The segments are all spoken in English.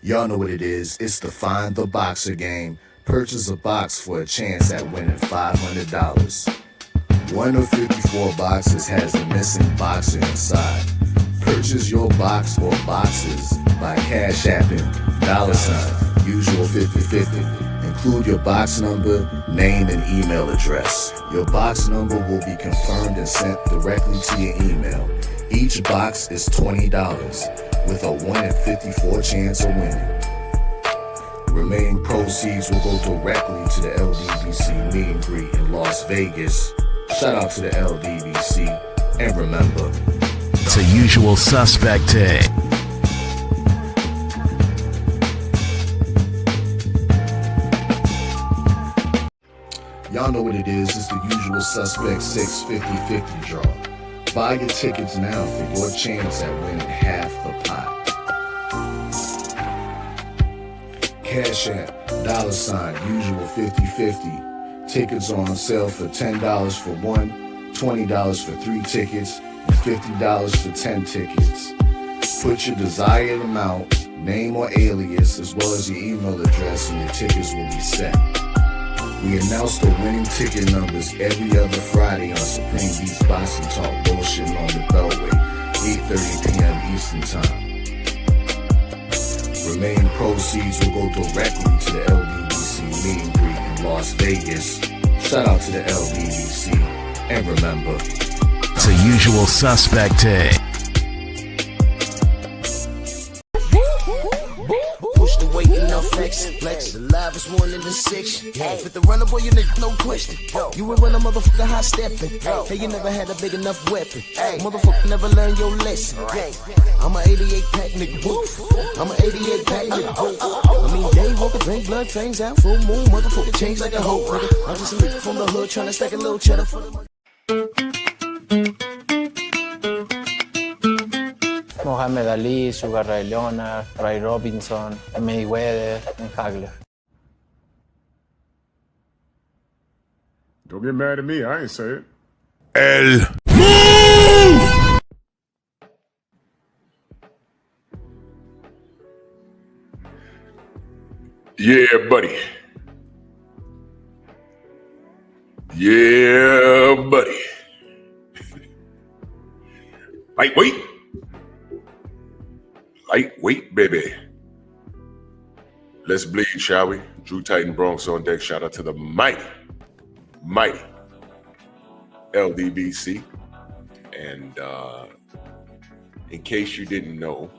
Y'all know what it is. It's the Find the Boxer game. Purchase a box for a chance at winning $500. One of 54 boxes has a missing boxer inside. Purchase your box or boxes by Cash Apping $ usual 50/50. Include your box number, name, and email address. Your box number will be confirmed and sent directly to your email. Each box is $20 with a 1 in 54 chance of winning. Remaining proceeds will go directly to the LDBC meet and greet in Las Vegas. Shout out to the LDBC, and remember, it's a usual suspect day. Y'all know what it is. It's the usual suspect 650-50 draw. Buy your tickets now for your chance at winning half the pot. Cash App, $ usual 50/50. Tickets are on sale for $10 for one, $20 for 3 tickets, and $50 for 10 tickets. Put your desired amount, name or alias, as well as your email address, and your tickets will be set. We announce the winning ticket numbers every other Friday on Supreme Beats Boxing Talk Bullshitting on the Beltway, 8:30 p.m. Eastern Time. Remaining proceeds will go directly to the LDBC meet and greet in Las Vegas. Shout out to the LDBC, and remember, it's a usual suspect day. Push the weight and no flex. Flex alive is more than the 6. With the runner boy, you nigga, no question. You would run a motherfucker high stepping. Hey, you never had a big enough weapon. Motherfucker never learned your lesson. I'm a 88 pack nigga. I'm a 88 pack nigga. I mean, day walker, drink blood, fangs out, full moon, motherfucker change like a hoe, nigga. I'm just a nigga from the hood trying to stack a little cheddar for the money. Muhammad Ali, Sugar Ray Leonard, Ray Robinson, Mayweather, and Hagler. Don't get mad at me, I ain't say it. El Yeah, buddy. Yeah, buddy. Lightweight, baby. Let's bleed, shall we? Drew Titan Bronx on deck. Shout out to the mighty LDBC. And in case you didn't know,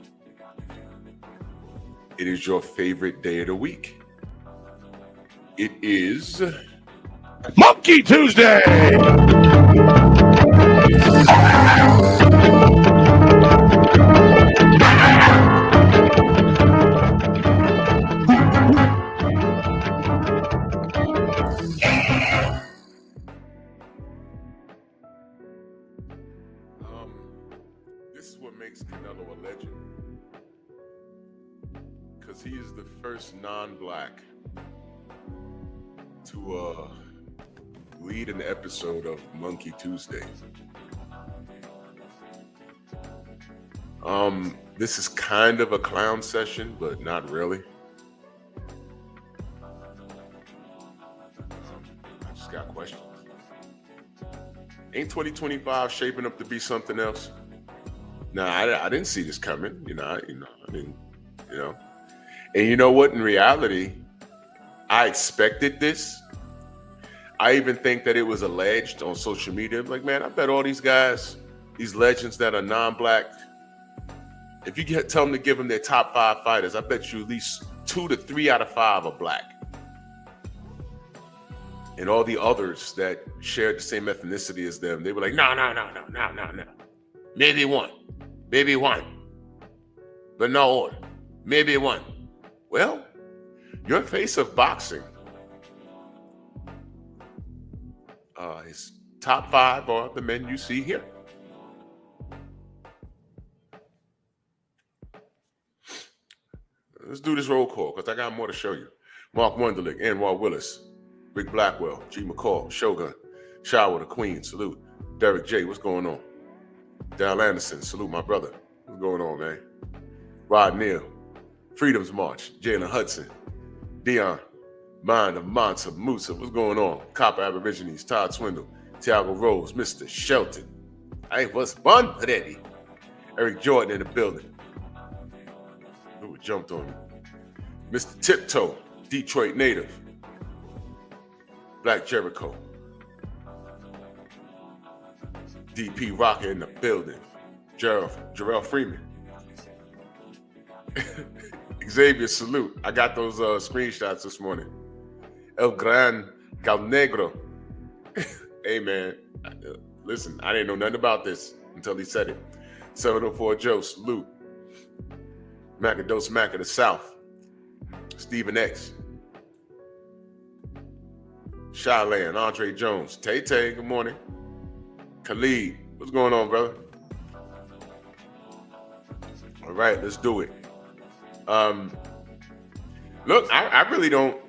it is your favorite day of the week. It is Monkey Tuesday! This is what makes Canelo a legend. Because he is the first non-black to lead an episode of Monkey Tuesday. This is kind of a clown session, but not really. I just got questions. Ain't 2025 shaping up to be something else? Nah, I didn't see this coming. I mean, And you know what? In reality, I expected this. I even think that it was alleged on social media. Like, man, I bet all these guys, these legends that are non-black, if you tell them to give them their top 5 fighters, I bet you at least 2 to 3 out of 5 are black. And all the others that shared the same ethnicity as them, they were like, no. Maybe one, but no order. Maybe one. Well, your face of boxing, his top 5 are the men you see here. Let's do this roll call because I got more to show you. Mark Wunderlich, Anwar Willis, Rick Blackwell, G. McCall, Shogun, Shower the Queen, salute. Derek J, what's going on? Dal Anderson, salute my brother. What's going on, man? Rod Neal, Freedom's March, Jalen Hudson, Dion, Mind of Monta, Musa, what's going on? Copper Aborigines, Todd Swindle, Tiago Rose, Mr. Shelton. Hey, what's fun today? Eric Jordan in the building. Who jumped on me? Mr. Tiptoe, Detroit native. Black Jericho. DP Rocker in the building. Jarrell Freeman. Xavier, salute. I got those screenshots this morning. El Gran Calnegro. Hey, man. Listen, I didn't know nothing about this until he said it. 704 Joe, salute. Macados Mac of the South. Stephen X. Shyland, Andre Jones. Tay-Tay, good morning. Khalid, what's going on, brother? All right, let's do it. Look, I really don't.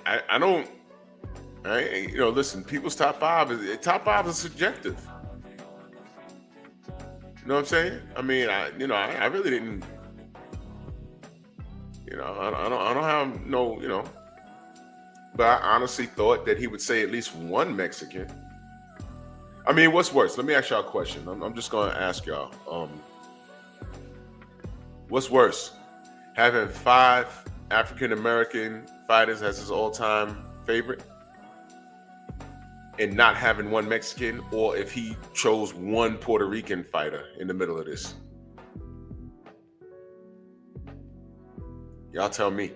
I don't. Listen. People's top five is subjective. You know what I'm saying? I mean, I really didn't. I don't have no. But I honestly thought that he would say at least one Mexican. I mean, what's worse? Let me ask y'all a question. I'm just going to ask y'all. What's worse? Having 5 African-American fighters as his all-time favorite and not having one Mexican, or if he chose one Puerto Rican fighter in the middle of this? Y'all tell me.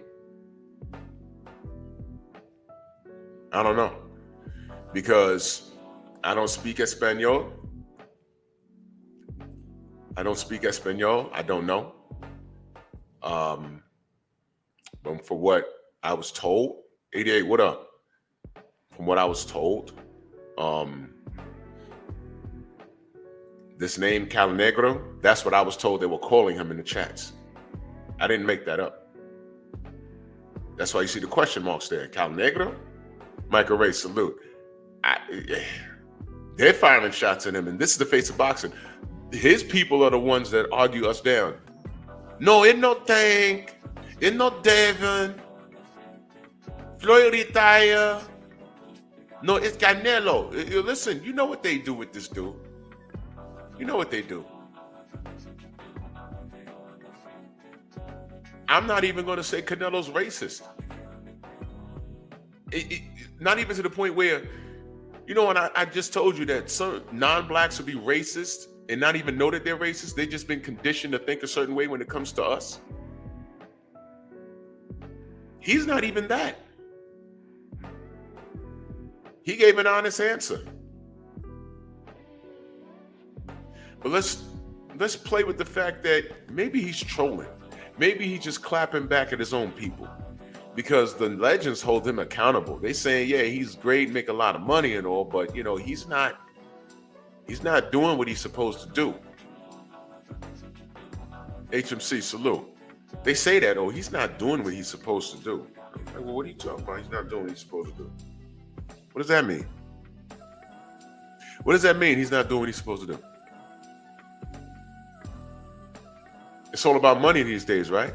I don't know. Because I don't speak Espanol. I don't know. But for what I was told, 88, what up? From what I was told, this name Calnegro, that's what I was told they were calling him in the chats. I didn't make that up. That's why you see the question marks there. Calnegro? Michael Ray, salute. They're firing shots at him, and this is the face of boxing. His people are the ones that argue us down. No, it's no Tank. It's no Devin. Floyd retire. No, it's Canelo. Listen, you know what they do with this dude. You know what they do. I'm not even going to say Canelo's racist. Not even to the point where, and I just told you that some non-blacks will be racist and not even know that they're racist. They've just been conditioned to think a certain way when it comes to us. He's not even that. He gave an honest answer. But let's play with the fact that maybe he's trolling. Maybe he's just clapping back at his own people. Because the legends hold him accountable. They saying, yeah, he's great, make a lot of money and all, but he's not doing what he's supposed to do. HMC, salute. They say that, he's not doing what he's supposed to do. Like, well, what are you talking about? He's not doing what he's supposed to do. What does that mean? What does that mean? He's not doing what he's supposed to do. It's all about money these days, right?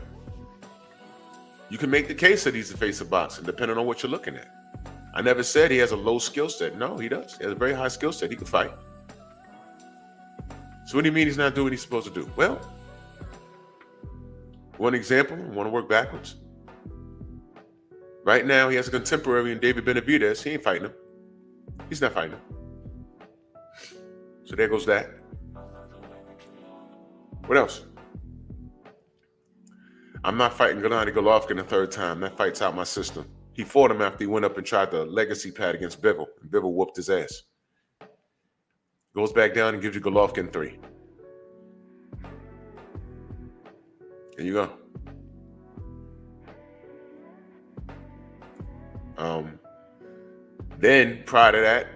You can make the case that he's the face of boxing, depending on what you're looking at. I never said he has a low skill set. No, he does. He has a very high skill set. He can fight. So what do you mean he's not doing what he's supposed to do? Well, one example, I want to work backwards. Right now, he has a contemporary in David Benavidez. He ain't fighting him. He's not fighting him. So there goes that. What else? I'm not fighting Gennady Golovkin the third time. That fight's out my system. He fought him after he went up and tried the legacy pad against Bivol. And Bivol whooped his ass. Goes back down and gives you Golovkin 3. There you go. Then, prior to that,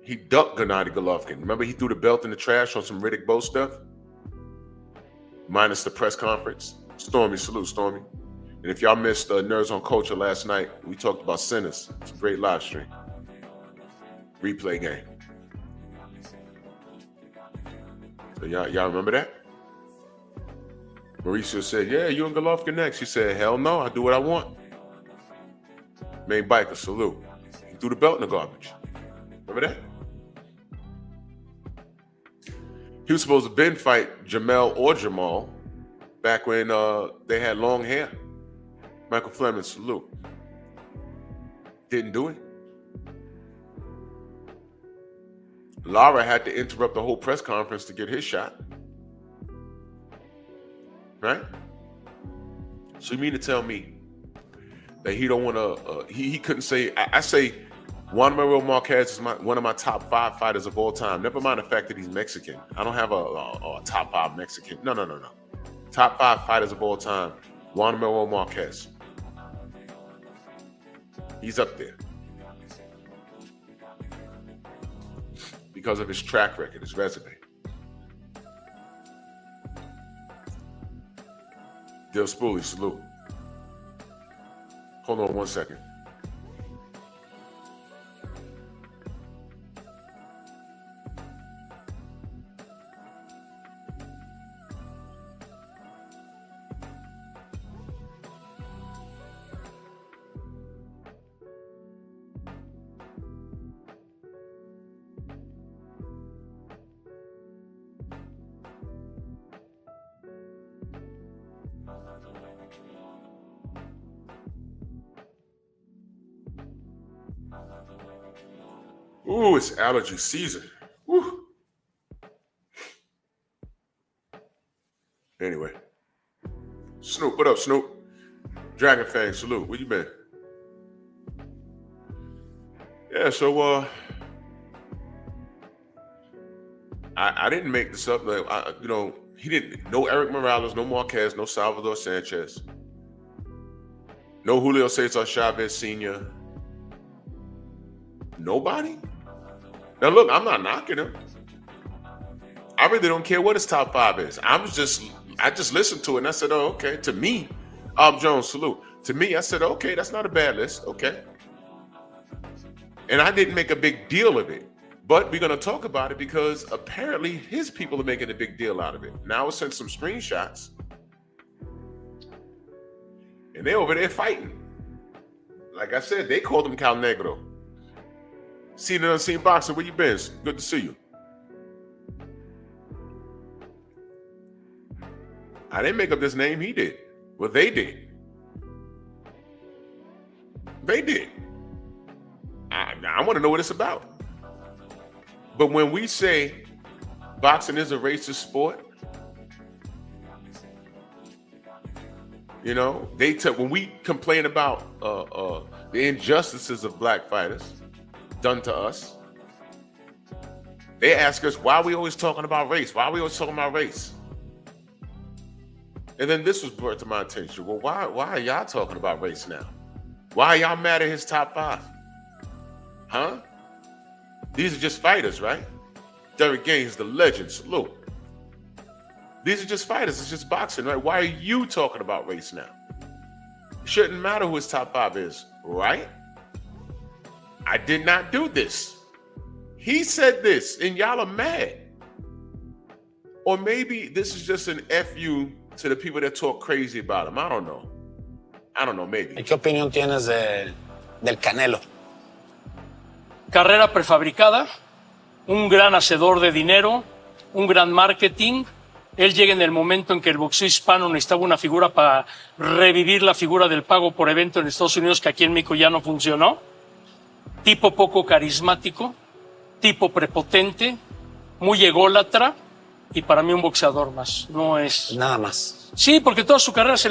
he ducked Gennady Golovkin. Remember, he threw the belt in the trash on some Riddick Bowe stuff? Minus the press conference. Stormy, salute, Stormy. And if y'all missed Nerds on Culture last night, we talked about Sinners. It's a great live stream. Replay game. So y'all remember that? Mauricio said, yeah, you and Golovkin next. He said, hell no, I do what I want. Main biker, salute. He threw the belt in the garbage. Remember that? He was supposed to Ben fight Jamel or Jamal back when they had long hair. Michael Fleming, salute. Didn't do it. Lara had to interrupt the whole press conference to get his shot. Right? So you mean to tell me that he don't want to, he couldn't say, I say Juan Manuel Marquez is one of my top 5 fighters of all time. Never mind the fact that he's Mexican. I don't have a top 5 Mexican. No. Top 5 fighters of all time. Juan Manuel Marquez. He's up there. Because of his track record, his resume. Dale Spoolie, salute. Hold on 1 second. Ooh, it's allergy season. Woo. Anyway. Snoop, what up, Snoop? Dragon Fang, salute. Where you been? Yeah, so I didn't make this up. Like, he didn't. No Eric Morales, no Marquez, no Salvador Sanchez, no Julio Cesar Chavez Sr. Nobody? Now look, I'm not knocking him. I really don't care what his top 5 is. I just listened to it and I said, oh, okay. To me, Jones, salute. To me, I said, okay, that's not a bad list. Okay. And I didn't make a big deal of it. But we're going to talk about it because apparently his people are making a big deal out of it. Now I sent some screenshots. And they're over there fighting. Like I said, they called him Calnegro. Seen and unseen boxer, where you been? Good to see you. I didn't make up this name, he did. Well, they did. They did. I want to know what it's about. But when we say boxing is a racist sport, when we complain about the injustices of black fighters done to us, they ask us, why are we always talking about race? Why are we always talking about race? And then this was brought to my attention. Well, why are y'all talking about race now? Why are y'all mad at his top 5? Huh? These are just fighters, right? Derek Gaines, the legend, salute. These are just fighters. It's just boxing, right? Why are you talking about race now? It shouldn't matter who his top 5 is, right? I did not do this. He said this, and y'all are mad. Or maybe this is just an FU to the people that talk crazy about him. I don't know, maybe. ¿Qué opinión tienes del Canelo? Carrera prefabricada, un gran hacedor de dinero, un gran marketing. Él llega en el momento en que el boxeo hispano necesitaba una figura para revivir la figura del pago por evento en Estados Unidos, que aquí en México ya no funcionó. Tipo poco carismático, tipo prepotente, muy ególatra y para mí un boxeador más. No es... Nada más. Sí, porque toda su carrera se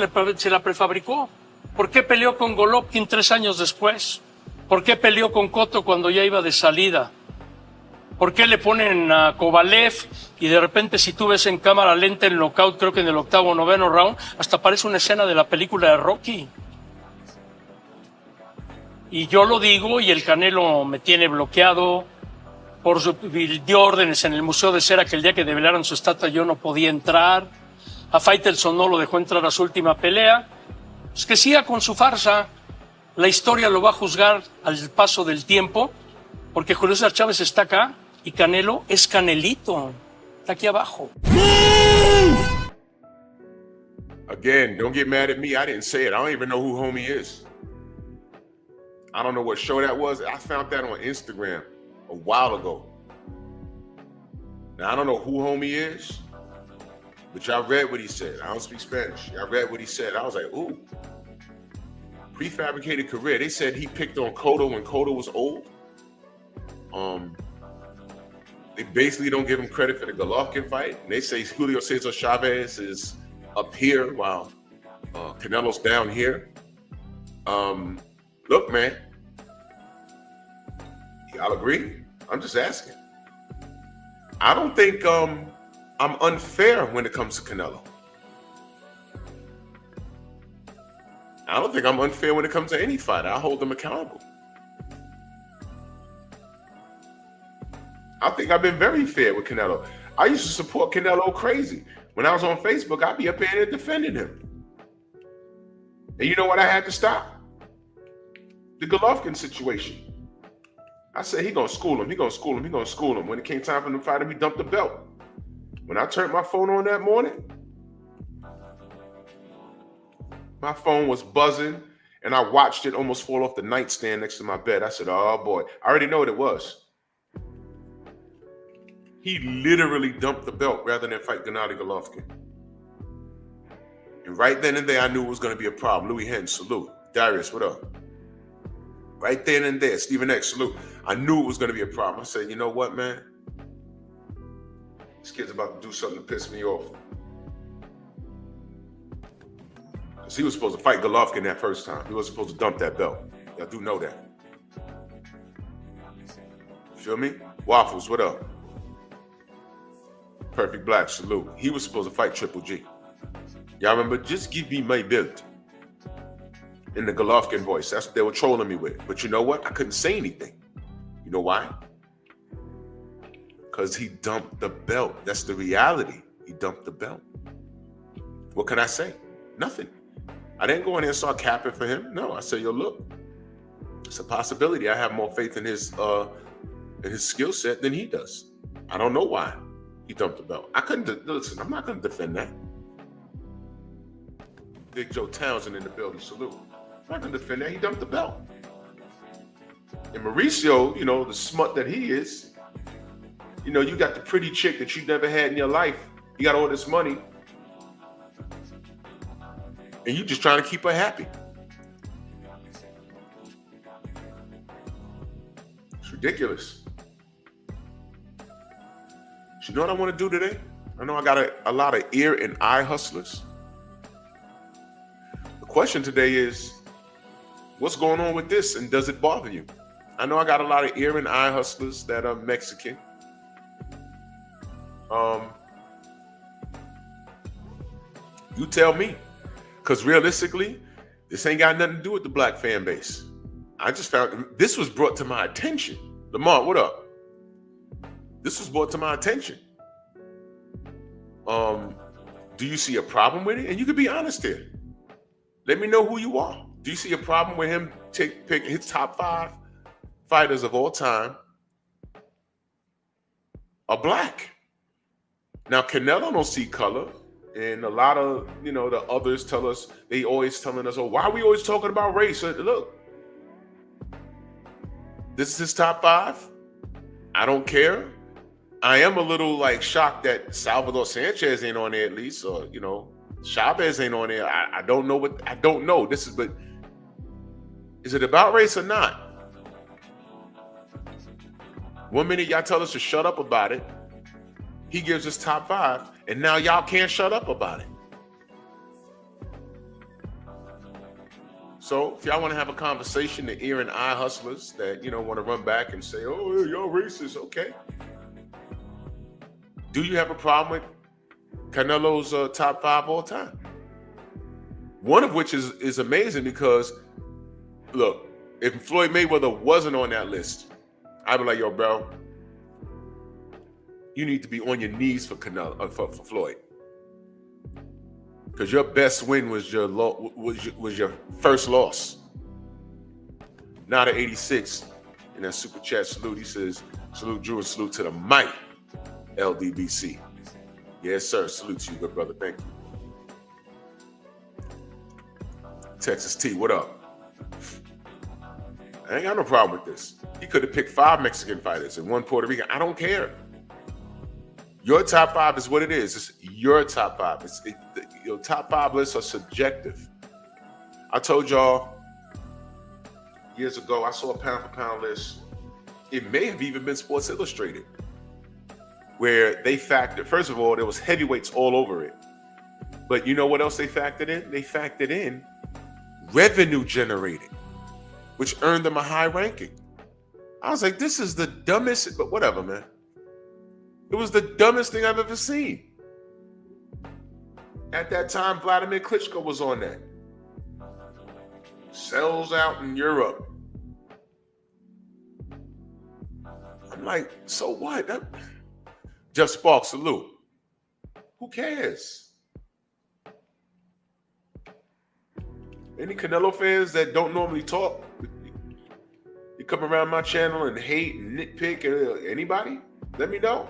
la prefabricó. ¿Por qué peleó con Golovkin 3 años después? ¿Por qué peleó con Cotto cuando ya iba de salida? ¿Por qué le ponen a Kovalev y de repente si tú ves en cámara lenta el knockout, creo que en el 8º o 9º round, hasta parece una escena de la película de Rocky? Y yo lo digo y el Canelo me tiene bloqueado por dio órdenes en el Museo de Cera que el día que develaron su estatua yo no podía entrar. A Faitelson no lo dejó entrar a su última pelea. Pues que siga con su farsa. La historia lo va a juzgar al paso del tiempo, porque Julio César Chávez está acá y Canelo es Canelito. Está aquí abajo. Again, don't get mad at me. I didn't say it. I don't even know who homie is. I don't know what show that was. I found that on Instagram a while ago. Now, I don't know who homie is, but y'all read what he said. I don't speak Spanish. Y'all read what he said. I was like, ooh. Prefabricated career. They said he picked on Cotto when Cotto was old. They basically don't give him credit for the Golovkin fight. And they say Julio Cesar Chavez is up here while Canelo's down here. Look, man, y'all agree? I'm just asking. I don't think I'm unfair when it comes to Canelo. I don't think I'm unfair when it comes to any fight. I hold them accountable. I think I've been very fair with Canelo. I used to support Canelo crazy. When I was on Facebook, I'd be up there defending him. And you know what I had to stop? The Golovkin situation. I said, he gonna school him, he gonna school him, he gonna school him. When it came time for him to fight him, he dumped the belt. When I turned my phone on that morning, my phone was buzzing, and I watched it almost fall off the nightstand next to my bed. I said, oh boy, I already know what it was. He literally dumped the belt rather than fight Gennady Golovkin. And right then and there, I knew it was going to be a problem. Louis Henn, salute. Darius, what up? Right then and there, Stephen X, salute. I knew it was going to be a problem. I said, you know what, man? This kid's about to do something to piss me off. Because he was supposed to fight Golovkin that first time. He wasn't supposed to dump that belt. Y'all do know that. Feel me? Waffles, what up? Perfect Black, salute. He was supposed to fight Triple G. Y'all remember? Just give me my belt. In the Golovkin voice. That's what they were trolling me with. But you know what? I couldn't say anything. You know why? Because he dumped the belt. That's the reality. He dumped the belt. What can I say? Nothing. I didn't go in there and start capping for him. No, I said, yo, look, it's a possibility. I have more faith in his skill set than he does. I don't know why he dumped the belt. I couldn't, listen, I'm not going to defend that. Big Joe Townsend in the building, salute. I'm not going to defend that. He dumped the belt. And Mauricio, you know, the smut that he is, you know, you got the pretty chick that you never had in your life. You got all this money. And you just trying to keep her happy. It's ridiculous. So you know what I want to do today? I know I got a lot of ear and eye hustlers. The question today is, what's going on with this and does it bother you? I know I got a lot of ear and eye hustlers that are Mexican. You tell me. Because realistically, this ain't got nothing to do with the black fan base. I just found this was brought to my attention. Lamar, what up? This was brought to my attention. Do you see a problem with it? And you can be honest here. Let me know who you are. Do you see a problem with him pick his top 5 fighters of all time are black? Now, Canelo don't see color. And a lot of, you know, the others tell us, they always telling us, oh, why are we always talking about race? Look, this is his top 5. I don't care. I am a little like shocked that Salvador Sanchez ain't on there at least, or, you know, Chavez ain't on there. I don't know I don't know. But is it about race or not? One minute y'all tell us to shut up about it. He gives us top 5, and now y'all can't shut up about it. So if y'all want to have a conversation, the ear and eye hustlers that, you know, want to run back and say, oh, y'all racist, okay. Do you have a problem with Canelo's top 5 all time? One of which is amazing because, look, if Floyd Mayweather wasn't on that list, I'd be like, yo, bro, you need to be on your knees for Canelo, for Floyd, because your best win was your first loss. Now to 86 in that super chat salute, he says, salute Drew and salute to the mighty LDBC. Yes, sir. Salute to you, good brother. Thank you. Texas T, what up? I ain't got no problem with this. He could have picked 5 Mexican fighters and 1 Puerto Rican. I don't care. Your top 5 is what it is. It's your top 5. Your top 5 lists are subjective. I told y'all years ago, I saw a pound for pound list. It may have even been Sports Illustrated, where they factored, first of all, there was heavyweights all over it. But you know what else they factored in? They factored in revenue generated, which earned them a high ranking. I was like, this is the dumbest, but whatever, man. It was the dumbest thing I've ever seen. At that time, Vladimir Klitschko was on that. Sells out in Europe. I'm like, so what? Just Spark, salute. Who cares? Any Canelo fans that don't normally talk, you come around my channel and hate and nitpick, anybody? Let me know.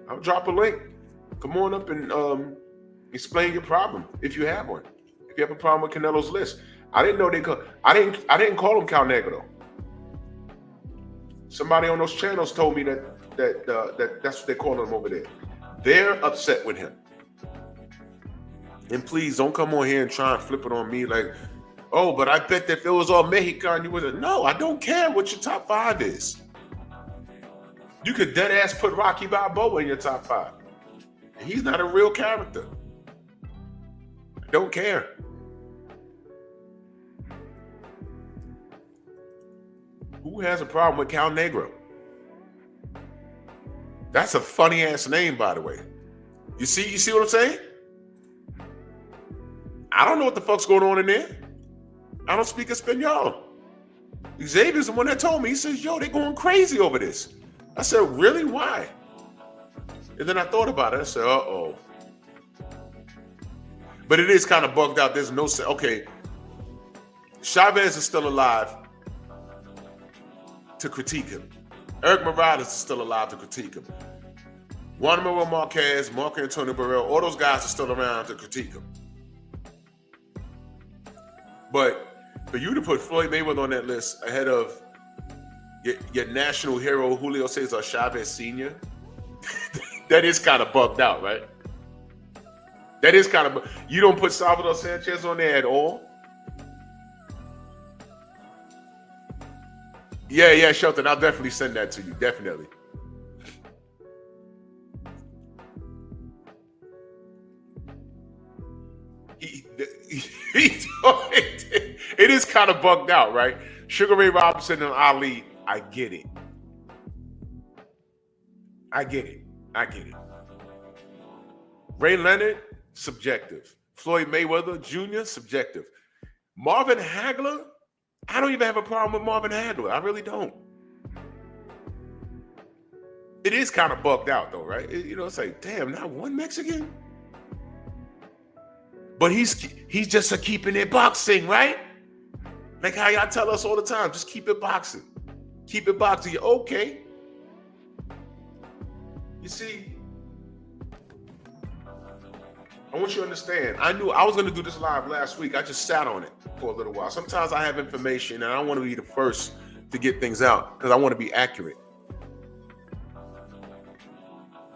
I'll drop a link. Come on up and explain your problem if you have one. If you have a problem with Canelo's list, I didn't know they could. I didn't call him Calnegro. Somebody on those channels told me that that's what they call him over there. They're upset with him. And please don't come on here and try and flip it on me like, oh, but I bet that if it was all Mexican, you would. No, I don't care what your top 5 is. You could dead ass put Rocky Balboa in your top 5. And he's not a real character. I don't care. Who has a problem with Calnegro? That's a funny ass name, by the way. You see what I'm saying? I don't know what the fuck's going on in there. I don't speak Espanol. Xavier's the one that told me. He says, yo, they going crazy over this. I said, really? Why? And then I thought about it. I said, uh-oh. But it is kind of bugged out. There's no... Okay. Chavez is still alive to critique him. Eric Morales is still alive to critique him. Juan Manuel Marquez, Marco Antonio Barrera, all those guys are still around to critique him. But for you to put Floyd Mayweather on that list ahead of your national hero, Julio Cesar Chavez Sr., that is kind of bugged out, right? That is kind of... You don't put Salvador Sanchez on there at all? Yeah, Shelton, I'll definitely send that to you. Definitely. It is kind of bugged out, right? Sugar Ray Robinson and Ali, I get it. Ray Leonard, subjective. Floyd Mayweather Jr., subjective. Marvin Hagler, I don't even have a problem with Marvin Hagler. I really don't. It is kind of bugged out, though, right? It's like, damn, not one Mexican? But he's just keeping it boxing, right? Like how y'all tell us all the time, just keep it boxing. Keep it boxing. Okay. You see, I want you to understand. I knew I was going to do this live last week. I just sat on it for a little while. Sometimes I have information and I want to be the first to get things out because I want to be accurate.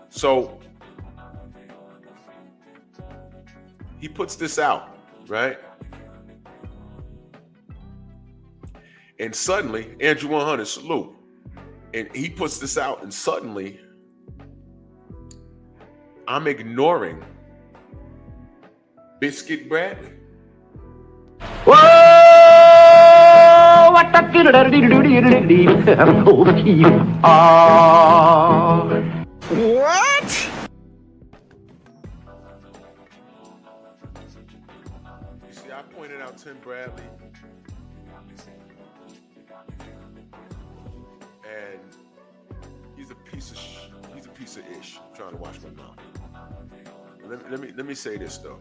So he puts this out, right? And suddenly, Andrew 100, salute. And he puts this out and suddenly I'm ignoring Biscuit Bradley. Whoa! What the What? You see, I pointed out Tim Bradley. And he's a piece of ish. I'm trying to watch my mouth. Let me say this though.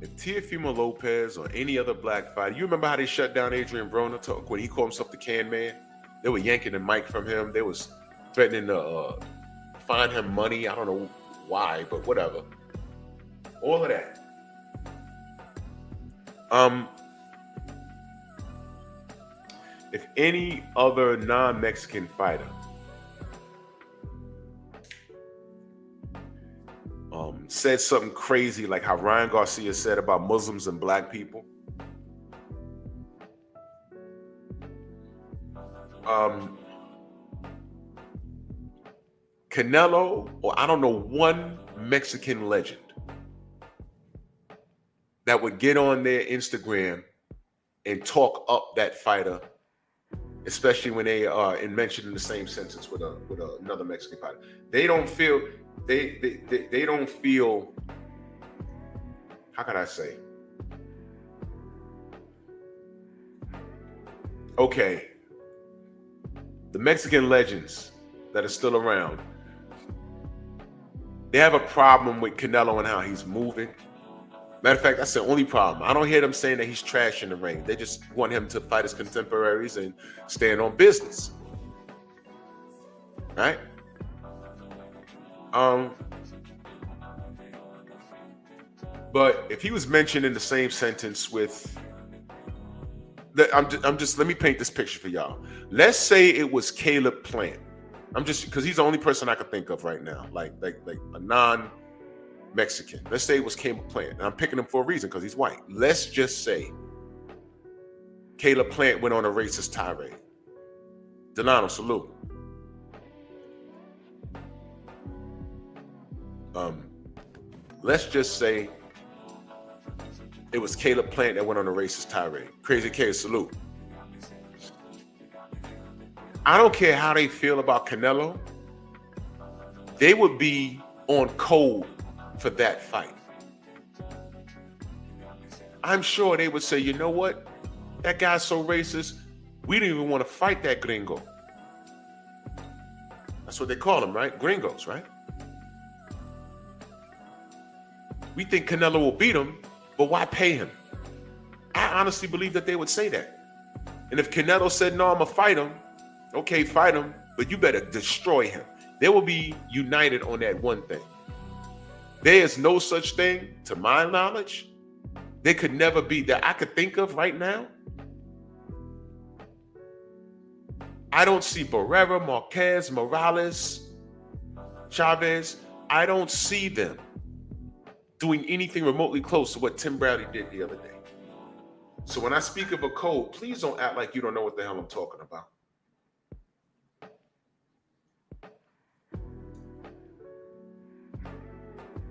If Teofimo Lopez or any other black fighter, you remember how they shut down Adrian Broner when he called himself the Can Man? They were yanking the mic from him. They was threatening to fine him money. I don't know why, but whatever. All of that. If any other non-Mexican fighter said something crazy like how Ryan Garcia said about Muslims and black people, Canelo, or I don't know one Mexican legend that would get on their Instagram and talk up that fighter, especially when they are mentioned in the same sentence with another Mexican fighter. They don't feel they don't feel, how can I say? Okay, the Mexican legends that are still around, they have a problem with Canelo and how he's moving. Matter of fact, that's the only problem. I don't hear them saying that he's trash in the ring. They just want him to fight his contemporaries and stand on business. Right? But if he was mentioned in the same sentence with let me paint this picture for y'all. Let's say it was Caleb Plant. Because he's the only person I can think of right now, like a non-Mexican. Let's say it was Caleb Plant, and I'm picking him for a reason because he's white. Let's just say Caleb Plant went on a racist tirade. Delano, salute. Let's just say it was Caleb Plant that went on a racist tirade. Crazy K, salute. I don't care how they feel about Canelo. They would be on code for that fight. I'm sure they would say, you know what? That guy's so racist, we didn't even want to fight that gringo. That's what they call them, right? Gringos, right? We think Canelo will beat him, but why pay him? I honestly believe that they would say that. And if Canelo said, no, I'm going to fight him, okay, fight him, but you better destroy him. They will be united on that one thing. There is no such thing, to my knowledge, there could never be that I could think of right now. I don't see Barrera, Marquez, Morales, Chavez. I don't see them doing anything remotely close to what Tim Bradley did the other day. So when I speak of a code, please don't act like you don't know what the hell I'm talking about.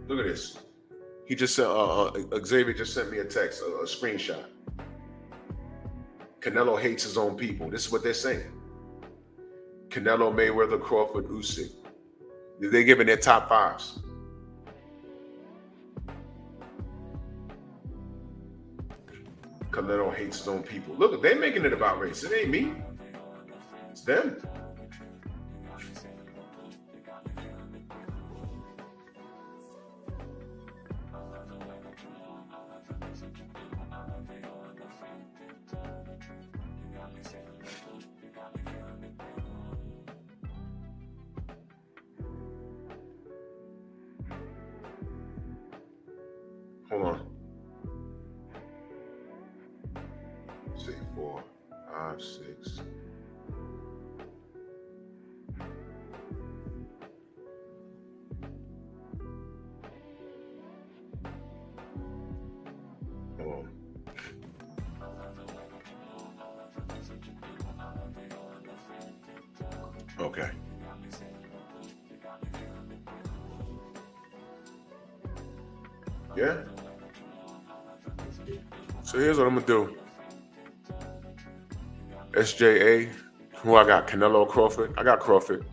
Look at this. He just sent, Xavier just sent me a text, a screenshot. Canelo hates his own people. This is what they're saying. Canelo, Mayweather, Crawford, Usyk. They're giving their top fives. Canelo hates his own people. Look, they're making it about race. It ain't me. It's them. Hold on. 3, 4, 5, 6. Hold on. Okay. Yeah. So here's what I'm gonna do. SJA, who I got? Canelo, Crawford. I got Crawford.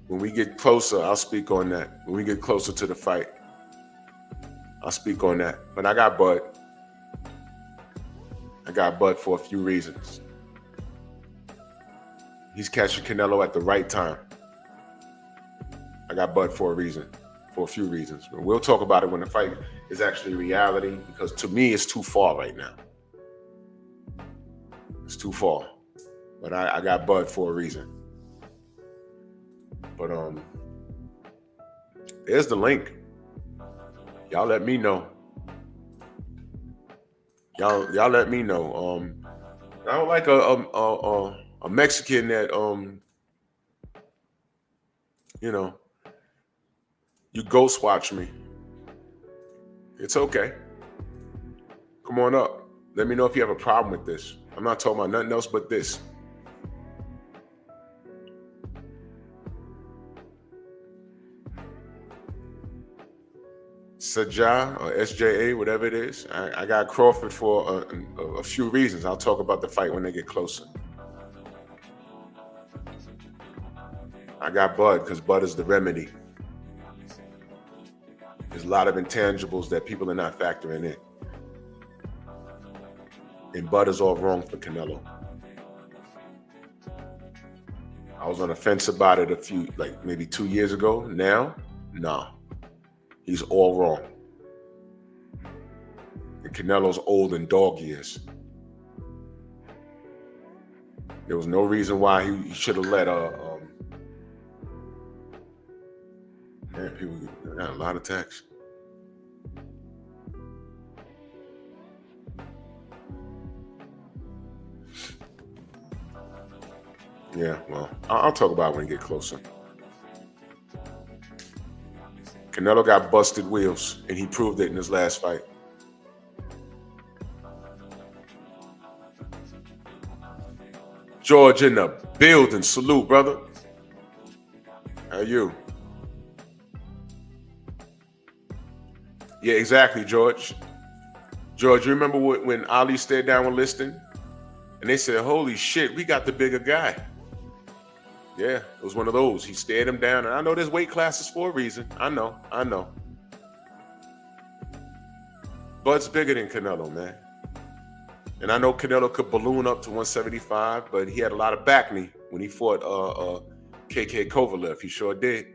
When we get closer, I'll speak on that. When we get closer to the fight, I'll speak on that. But I got Bud. I got Bud for a few reasons. He's catching Canelo at the right time. I got Bud for a reason. For a few reasons. But we'll talk about it when the fight is actually reality, because to me, it's too far right now. It's too far. But I got Bud for a reason. But there's the link. Y'all let me know. Y'all let me know. I don't like a Mexican that you ghost watch me. It's okay. Come on up. Let me know if you have a problem with this. I'm not talking about nothing else but this. Saja or SJA, whatever it is. I got Crawford for a few reasons. I'll talk about the fight when they get closer. I got Bud because Bud is the remedy. There's a lot of intangibles that people are not factoring in. And Bud is all wrong for Canelo. I was on the fence about it maybe 2 years ago. Now, nah. He's all wrong. And Canelo's old and dog years. There was no reason why he should have let man, people got a lot of text. Yeah, well, I'll talk about it when we get closer. Canelo got busted wheels, and he proved it in his last fight. George in the building. Salute, brother. How are you? Yeah, exactly, George. George, you remember when Ali stayed down with Liston? And they said, holy shit, we got the bigger guy. Yeah, it was one of those. He stared him down. And I know there's weight classes for a reason. I know. Bud's bigger than Canelo, man. And I know Canelo could balloon up to 175, but he had a lot of back knee when he fought KK Kovalev. He sure did.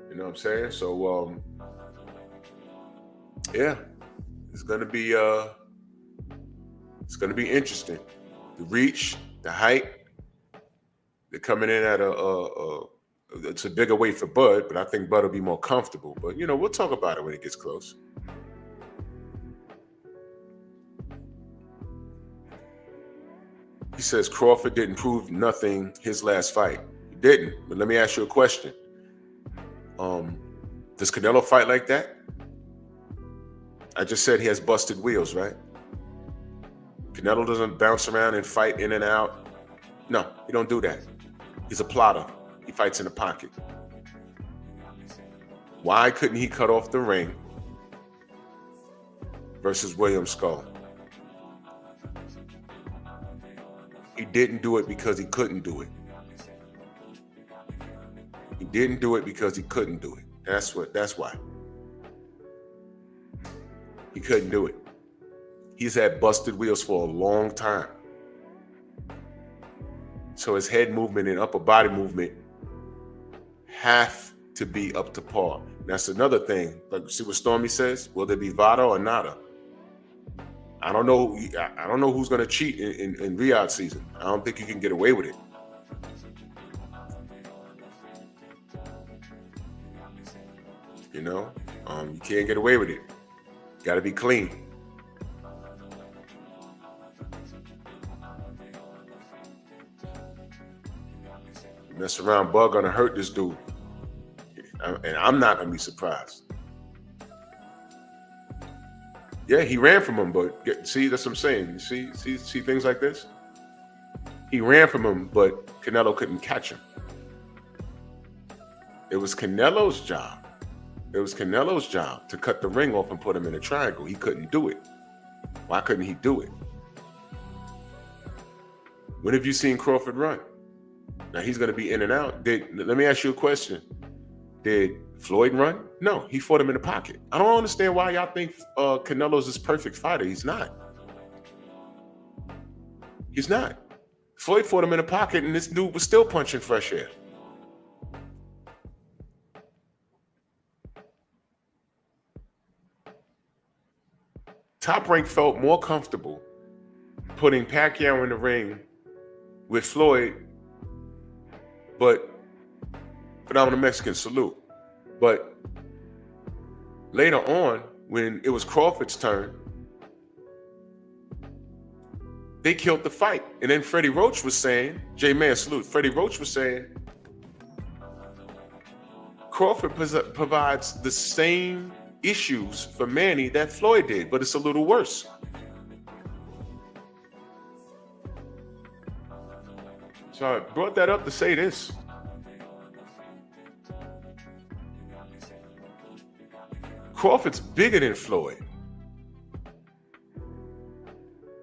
You know what I'm saying? So, yeah, it's gonna be interesting. The reach, the height. They're coming in at it's a bigger weight for Bud, but I think Bud will be more comfortable. But we'll talk about it when it gets close. He says Crawford didn't prove nothing his last fight. He didn't. But let me ask you a question. Does Canelo fight like that? I just said he has busted wheels, right? Canelo doesn't bounce around and fight in and out. No, he don't do that. He's a plotter. He fights in the pocket. Why couldn't he cut off the ring versus William Skull? He didn't do it because he couldn't do it. He didn't do it because he couldn't do it. That's why. He couldn't do it. He's had busted wheels for a long time. So his head movement and upper body movement have to be up to par. That's another thing. Like, see what Stormy says? Will there be Vada or nada? I don't know. I don't know who's going to cheat in Riyadh season. I don't think you can get away with it. You can't get away with it. Got to be clean. Mess around, Bud gonna hurt this dude, and I'm not gonna be surprised. Yeah, he ran from him, but see, that's what I'm saying. See things like this. He ran from him, but Canelo couldn't catch him. It was Canelo's job. It was Canelo's job to cut the ring off and put him in a triangle. He couldn't do it. Why couldn't he do it? When have you seen Crawford run? Now he's going to be in and out. Let me ask you a question. Did Floyd run? No, he fought him in the pocket. I don't understand why y'all think Canelo's this perfect fighter. He's not. He's not. Floyd fought him in the pocket, and this dude was still punching fresh air. Top Rank felt more comfortable putting Pacquiao in the ring with Floyd, but phenomenal Mexican, salute. But later on, when it was Crawford's turn, they killed the fight. And then Freddie Roach was saying, J-Man, salute. Freddie Roach was saying, Crawford provides the same issues for Manny that Floyd did, but it's a little worse. So I brought that up to say this. Crawford's bigger than Floyd.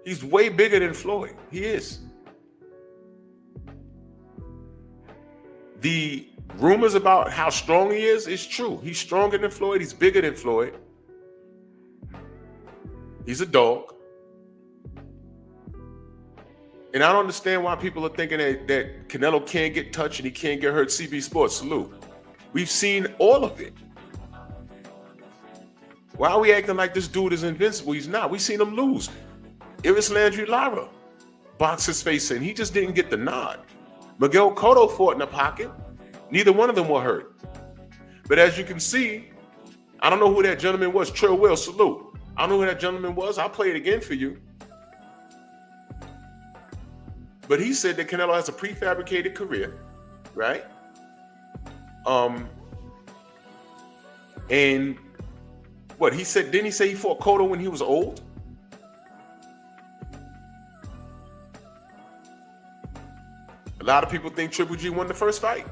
He's way bigger than Floyd. He is. The rumors about how strong he is true. He's stronger than Floyd. He's bigger than Floyd. He's a dog. And I don't understand why people are thinking that Canelo can't get touched and he can't get hurt. CB Sports, salute. We've seen all of it. Why are we acting like this dude is invincible? He's not. We've seen him lose. Iris Landry Lara boxed his face in. He just didn't get the nod. Miguel Cotto fought in the pocket. Neither one of them were hurt. But as you can see, I don't know who that gentleman was. Trill Will, salute. I don't know who that gentleman was. I'll play it again for you. But he said that Canelo has a prefabricated career, right? And what he said, didn't he say he fought Cotto when he was old? A lot of people think Triple G won the first fight.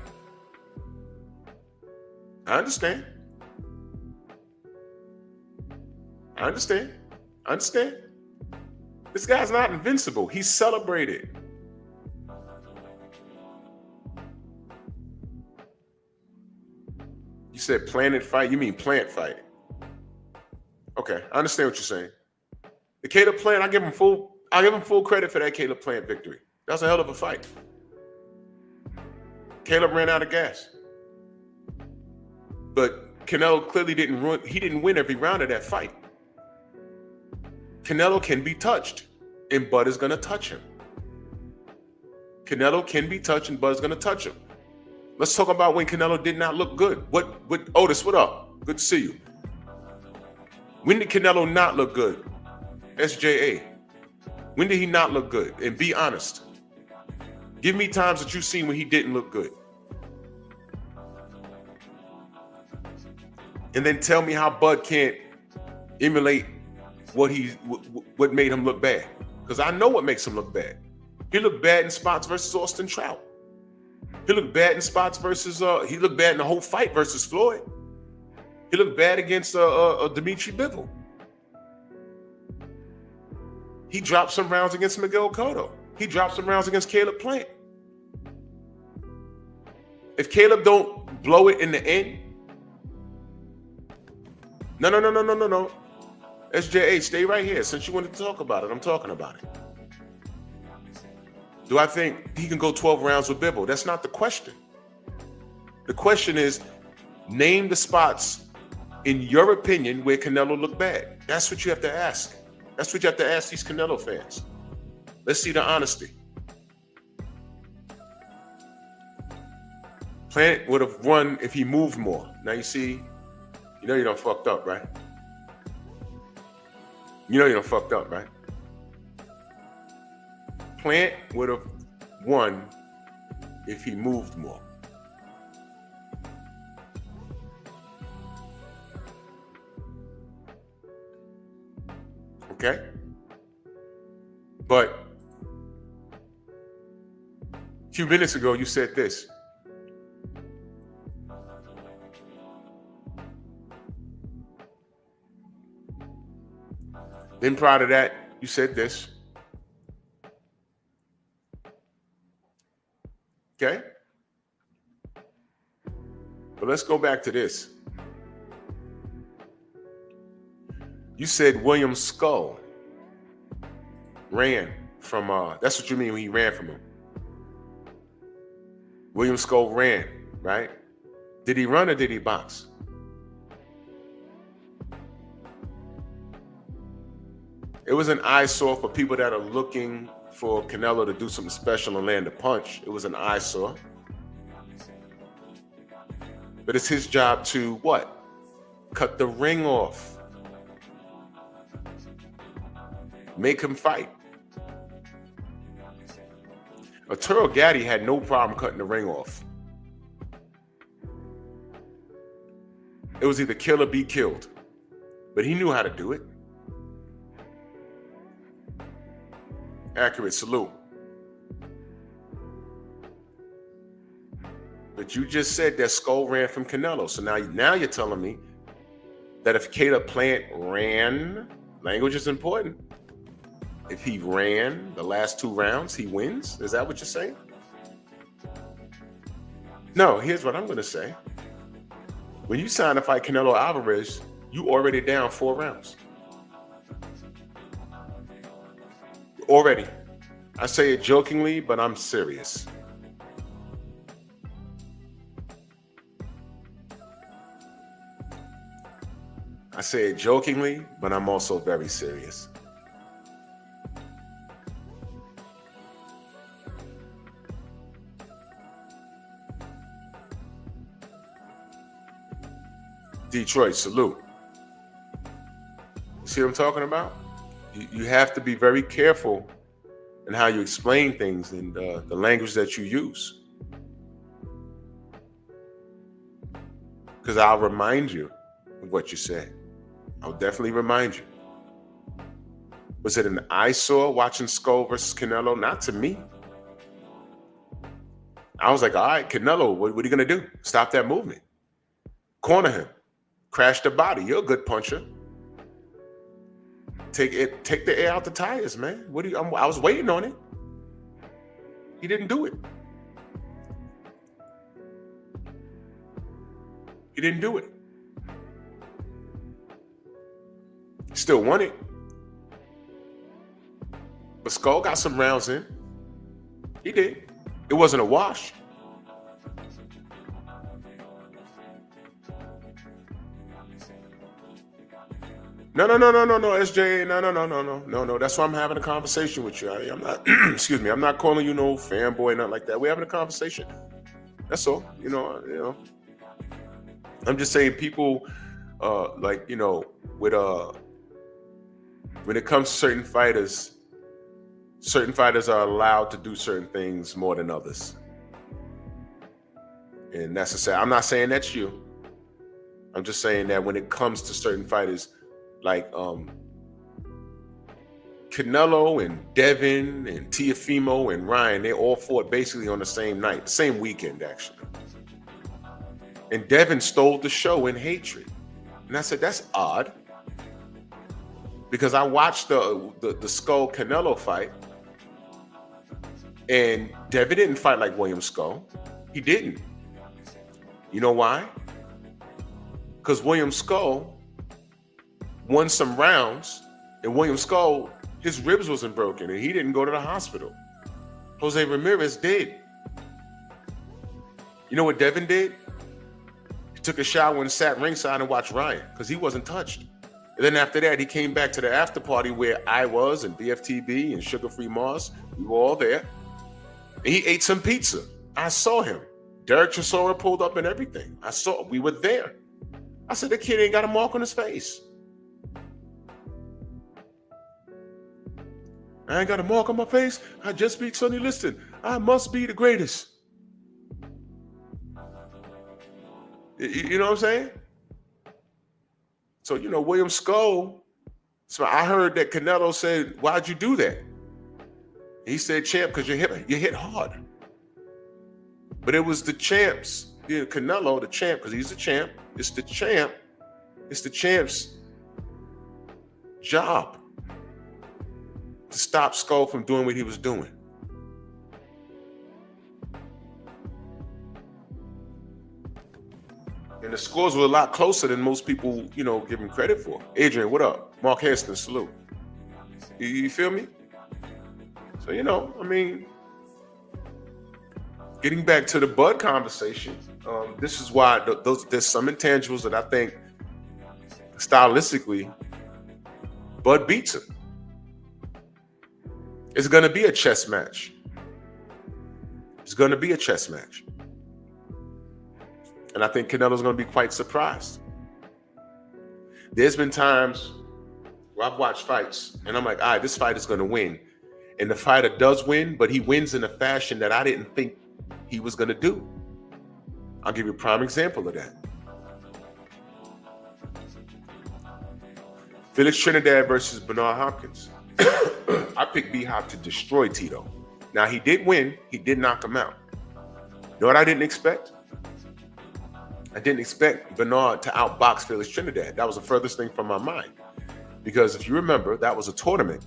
I understand. This guy's not invincible. He's celebrated. You said planet fight, you mean plant fight. Okay, I understand what you're saying. The Caleb Plant, I give him full credit for that Caleb Plant victory. That's a hell of a fight. Caleb ran out of gas. But Canelo clearly didn't win every round of that fight. Canelo can be touched, and Bud is gonna touch him. Canelo can be touched, and Bud's gonna touch him. Let's talk about when Canelo did not look good. What Otis, what up? Good to see you. When did Canelo not look good? SJA. When did he not look good? And be honest. Give me times that you've seen when he didn't look good. And then tell me how Bud can't emulate what made him look bad. Because I know what makes him look bad. He looked bad in spots versus Austin Trout. He looked bad in spots versus he looked bad in the whole fight versus Floyd. He looked bad against Dimitri Bivol. He dropped some rounds against Miguel Cotto. He dropped some rounds against Caleb Plant. If Caleb don't blow it in the end, no. SJA, stay right here. Since you wanted to talk about it, I'm talking about it. Do I think he can go 12 rounds with Bivol? That's not the question. The question is, name the spots, in your opinion, where Canelo looked bad. That's what you have to ask. That's what you have to ask these Canelo fans. Let's see the honesty. Plant would have won if he moved more. Now you see, you know you done fucked up, right? You know you done fucked up, right? Plant would have won if he moved more. Okay? But a few minutes ago, you said this. Then prior to that, you said this. Okay? But let's go back to this. You said William Skull ran from, that's what you mean when he ran from him. William Skull ran, right? Did he run or did he box? It was an eyesore for people that are looking for Canelo to do something special and land a punch. It was an eyesore. But it's his job to what? Cut the ring off. Make him fight. Arturo Gatti had no problem cutting the ring off. It was either kill or be killed. But he knew how to do it. Accurate, salute. But you just said that Skull ran from Canelo. So now you're telling me that if Caleb Plant ran, language is important. If he ran the last 2 rounds, he wins? Is that what you're saying? No, here's what I'm going to say. When you sign to fight Canelo Alvarez, you already down 4 rounds. Already. I say it jokingly, but I'm serious. I say it jokingly, but I'm also very serious. Detroit, salute. See what I'm talking about? You have to be very careful in how you explain things and the language that you use. Because I'll remind you of what you said. I'll definitely remind you. Was it an eyesore watching Skull versus Canelo? Not to me. I was like, all right, Canelo, what are you going to do? Stop that movement. Corner him. Crash the body. You're a good puncher. Take the air out the tires, man. I was waiting on it. He didn't do it. He didn't do it. Still won it. But Skull got some rounds in. He did. It wasn't a wash. No, SJ. No. That's why I'm having a conversation with you. I'm not, excuse me, I'm not calling you no fanboy, nothing like that. We're having a conversation. That's all. You know. I'm just saying people, when it comes to certain fighters are allowed to do certain things more than others. And that's to say, I'm not saying that's you. I'm just saying that when it comes to certain fighters, like Canelo and Devin and Teofimo and Ryan, they all fought basically on the same night, same weekend actually. And Devin stole the show in hatred. And I said, that's odd. Because I watched the Skull Canelo fight, and Devin didn't fight like William Skull. He didn't. You know why? Because William Skull won some rounds, and William Skull, his ribs wasn't broken, and he didn't go to the hospital. Jose Ramirez did. You know what Devin did? He took a shower and sat ringside and watched Ryan, because he wasn't touched. And then after that, he came back to the after party where I was and BFTB and Sugar Free Mars. We were all there. And he ate some pizza. I saw him. Derek Chisora pulled up and everything. We were there. I said, the kid ain't got a mark on his face. I ain't got a mark on my face. I just beat Sonny Liston. I must be the greatest. You know what I'm saying? So, William Skull, so I heard that Canelo said, why'd you do that? He said, champ, because you hit hard. But it was the champ's, Canelo, the champ, because he's the champ. It's the champ's job to stop Skull from doing what he was doing. And the scores were a lot closer than most people, give him credit for. Adrian, what up? Mark Heston, salute. You feel me? So, getting back to the Bud conversation, this is why there's some intangibles that I think stylistically, Bud beats him. It's going to be a chess match. And I think Canelo's going to be quite surprised. There's been times where I've watched fights and I'm like, all right, this fight is going to win. And the fighter does win, but he wins in a fashion that I didn't think he was going to do. I'll give you a prime example of that. Felix Trinidad versus Bernard Hopkins. I picked B-Hop to destroy Tito. Now, he did win. He did knock him out. You know what I didn't expect? I didn't expect Bernard to outbox Felix Trinidad. That was the furthest thing from my mind. Because if you remember, that was a tournament.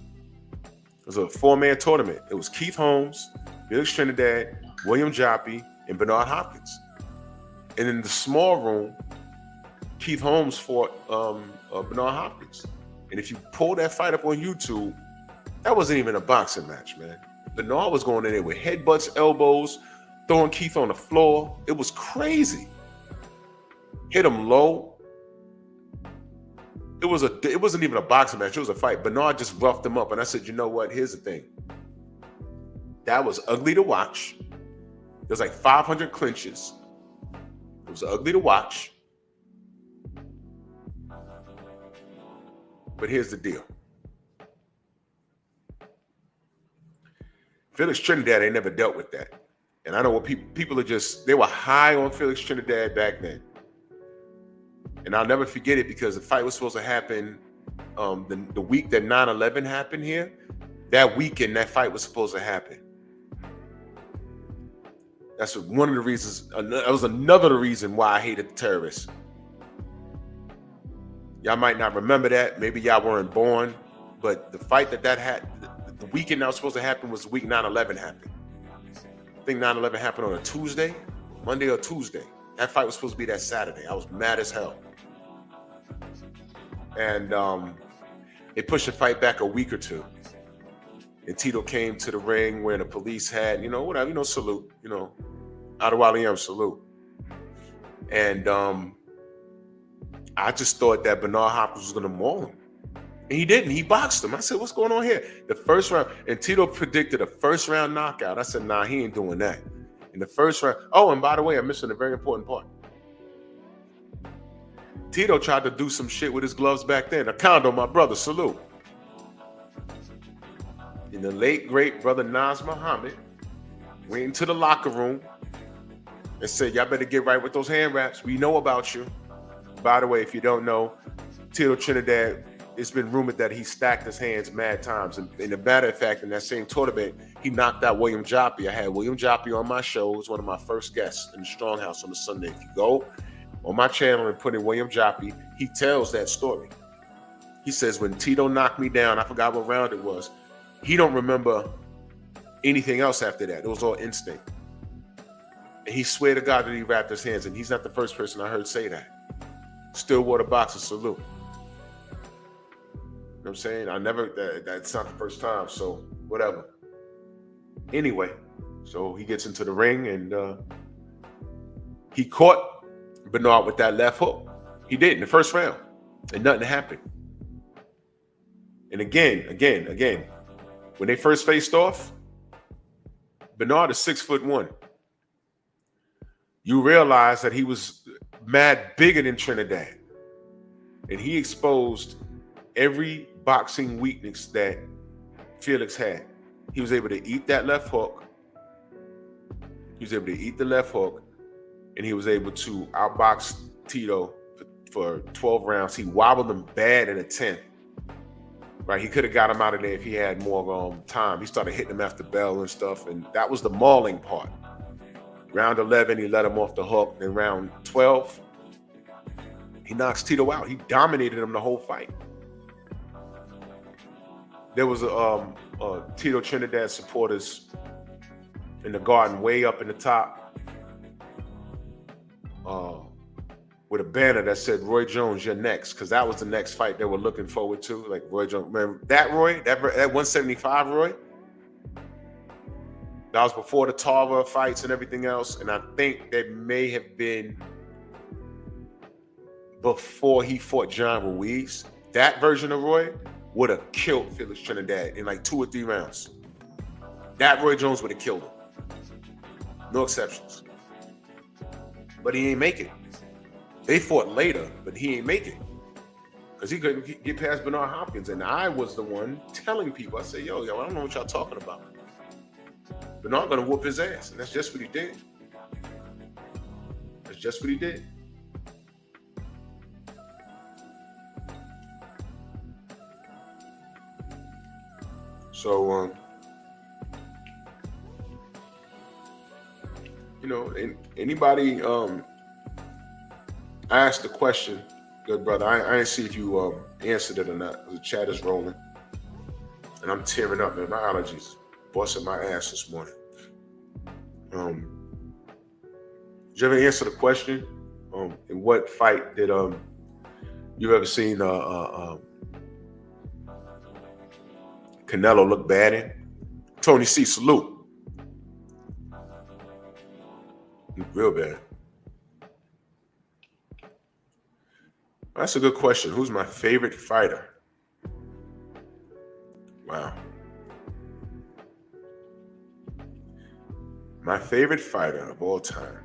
It was a 4-man tournament. It was Keith Holmes, Felix Trinidad, William Joppy, and Bernard Hopkins. And in the small room, Keith Holmes fought Bernard Hopkins. And if you pull that fight up on YouTube, that wasn't even a boxing match, man. Bernard was going in there with headbutts, elbows, throwing Keith on the floor. It was crazy. Hit him low. It wasn't even a boxing match. It was a fight. Bernard just roughed him up. And I said, you know what? Here's the thing. That was ugly to watch. There was like 500 clinches. It was ugly to watch. But here's the deal. Felix Trinidad ain't never dealt with that. And I know what people are they were high on Felix Trinidad back then. And I'll never forget it because the fight was supposed to happen the week that 9/11 happened here. That weekend, that fight was supposed to happen. That's one of the reasons. That was another reason why I hated the terrorists. Y'all might not remember that. Maybe y'all weren't born. But the fight that had, the weekend that was supposed to happen was the week 9/11 happened. I think 9/11 happened on a Tuesday, Monday or Tuesday. That fight was supposed to be that Saturday. I was mad as hell. And they pushed the fight back a week or two. And Tito came to the ring wearing a police hat, whatever, salute, Adewale salute. And I just thought that Bernard Hopkins was going to maul him. And he didn't. He boxed him. I said, what's going on here? The first round, and Tito predicted a first round knockout. I said, nah, he ain't doing that. In the first round. Oh, and by the way, I'm missing a very important part. Tito tried to do some shit with his gloves back then. Acondo, my brother, salute. And the late, great brother Naz Muhammad went into the locker room and said, y'all better get right with those hand wraps. We know about you. By the way, if you don't know, Tito Trinidad, it's been rumored that he stacked his hands mad times. And in a matter of fact, in that same tournament, he knocked out William Joppy. I had William Joppy on my show. It was one of my first guests in the Stronghouse on the Sunday. If you go on my channel and put in William Joppy, he tells that story. He says, when Tito knocked me down, I forgot what round it was, he don't remember anything else after that. It was all instinct. And he swear to God that he wrapped his hands, and he's not the first person I heard say that. Stillwater boxer, salute. You know what I'm saying? That's not the first time, so whatever. Anyway, so he gets into the ring and he caught Bernard with that left hook. He did in the first round, and nothing happened. And again, when they first faced off, Bernard is 6'1". You realize that he was mad bigger than Trinidad, and he exposed every boxing weakness that Felix had. He was able to eat that left hook. He was able to eat the left hook, and he was able to outbox Tito for 12 rounds. He wobbled him bad in the 10th. Right, he could have got him out of there if he had more time. He started hitting him after bell and stuff, and that was the mauling part. Round 11, he let him off the hook. Then round 12, he knocks Tito out. He dominated him the whole fight. There was Tito Trinidad supporters in the garden way up in the top with a banner that said, Roy Jones, you're next, because that was the next fight they were looking forward to. Like Roy Jones, remember that Roy, that 175 Roy? That was before the Tarver fights and everything else, and I think that may have been before he fought John Ruiz. That version of Roy would have killed Felix Trinidad in like 2 or 3 rounds. That Roy Jones would have killed him. No exceptions. But he ain't make it. They fought later, but he ain't make it because he couldn't get past Bernard Hopkins. And I was the one telling people, I said, yo, I don't know what y'all talking about. Bernard gonna whoop his ass, and that's just what he did. That's just what he did. So, anybody asked the question, good brother. I didn't see if you answered it or not. The chat is rolling, and I'm tearing up, man. My allergies busting my ass this morning. Did you ever answer the question? In what fight did you ever seen Canelo look bad in? Tony C, salute. Real bad. That's a good question. Who's my favorite fighter? Wow. My favorite fighter of all time.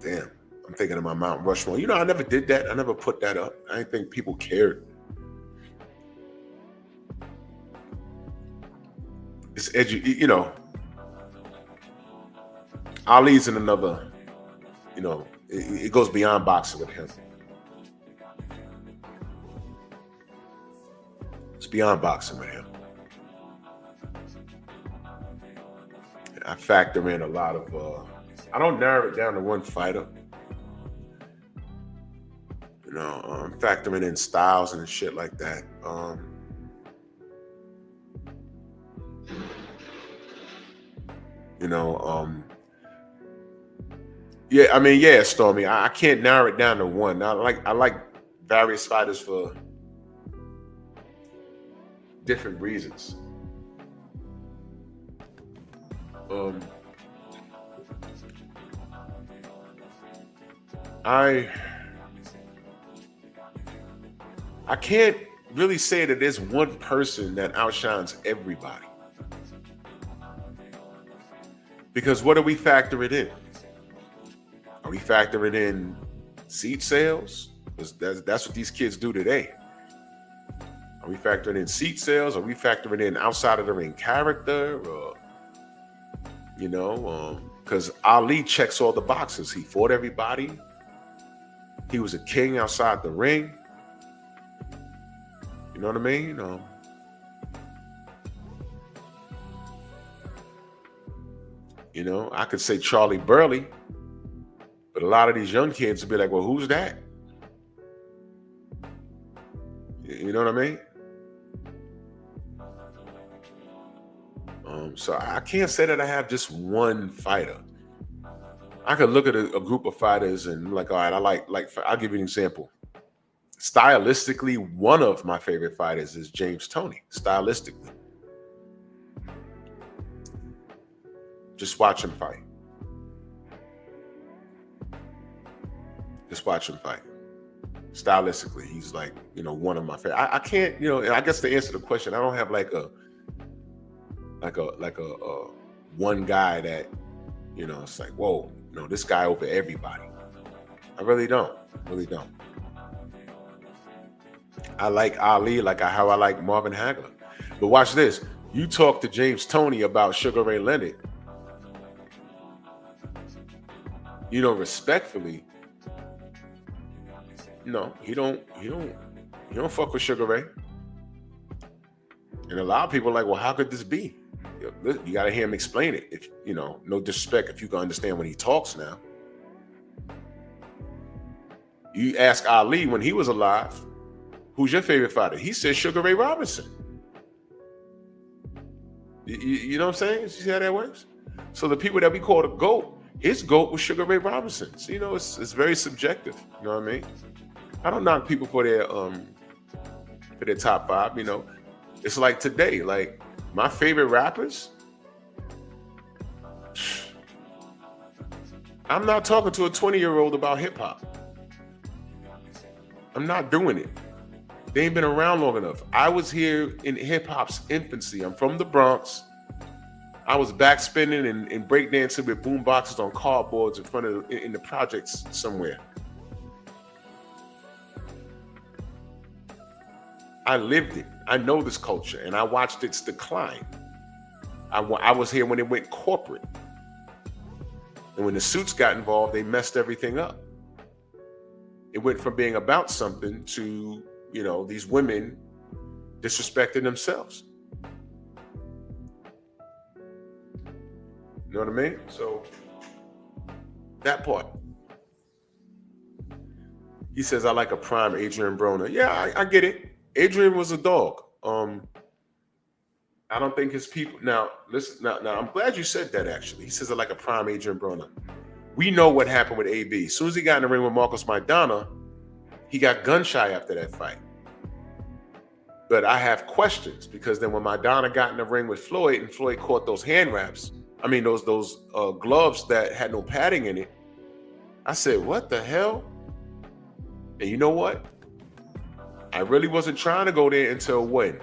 Damn. I'm thinking of my Mount Rushmore. I never did that. I never put that up. I didn't think people cared. It's Ali's in another, it goes beyond boxing with him. It's beyond boxing with him. I factor in a lot of, I don't narrow it down to one fighter. I'm factoring in styles and shit like that. Stormy. I can't narrow it down to one. I like various fighters for different reasons. I can't really say that there's one person that outshines everybody. Because what are we factoring in? Are we factoring in seat sales? Because that's what these kids do today. Are we factoring in seat sales? Are we factoring in outside of the ring character? Because Ali checks all the boxes. He fought everybody. He was a king outside the ring. You know what I mean? I could say Charlie Burley, but a lot of these young kids would be like, well, who's that? You know what I mean? So I can't say that I have just one fighter. I could look at a group of fighters and be like, all right, I'll give you an example. Stylistically, one of my favorite fighters is James Toney, stylistically. Just watch him fight. Just watch him fight. Stylistically, he's like, one of my favorite. I can't, and I guess to answer the question, I don't have like a one guy that, it's like, whoa, this guy over everybody. I really don't. I like Ali like how I like Marvin Hagler. But watch this. You talk to James Toney about Sugar Ray Leonard. Respectfully, no, he don't fuck with Sugar Ray. And a lot of people are like, well, how could this be? You got to hear him explain it. If no disrespect, if you can understand when he talks now. You ask Ali when he was alive, who's your favorite fighter? He said Sugar Ray Robinson. You know what I'm saying? You see how that works? So the people that we call the GOAT, his GOAT was Sugar Ray Robinson. So, it's very subjective. You know what I mean? I don't knock people for their top five. It's like today. Like my favorite rappers. I'm not talking to a 20-year-old about hip hop. I'm not doing it. They ain't been around long enough. I was here in hip hop's infancy. I'm from the Bronx. I was backspinning and breakdancing with boom boxes on cardboards in front of in the projects somewhere. I lived it. I know this culture, and I watched its decline. I was here when it went corporate. And when the suits got involved, they messed everything up. It went from being about something to, you know, these women disrespecting themselves. You know what I mean? So that part. He says, I like a prime Adrian Broner. Yeah, I get it. Adrian was a dog. I don't think his people. Now, listen. Now, I'm glad you said that. Actually, he says I like a prime Adrian Broner. We know what happened with AB. As soon as he got in the ring with Marcos Maidana, he got gun shy after that fight. But I have questions because then when Maidana got in the ring with Floyd and Floyd caught those hand wraps, I mean those gloves that had no padding in it, I said, what the hell? And you know what? I really wasn't trying to go there until when?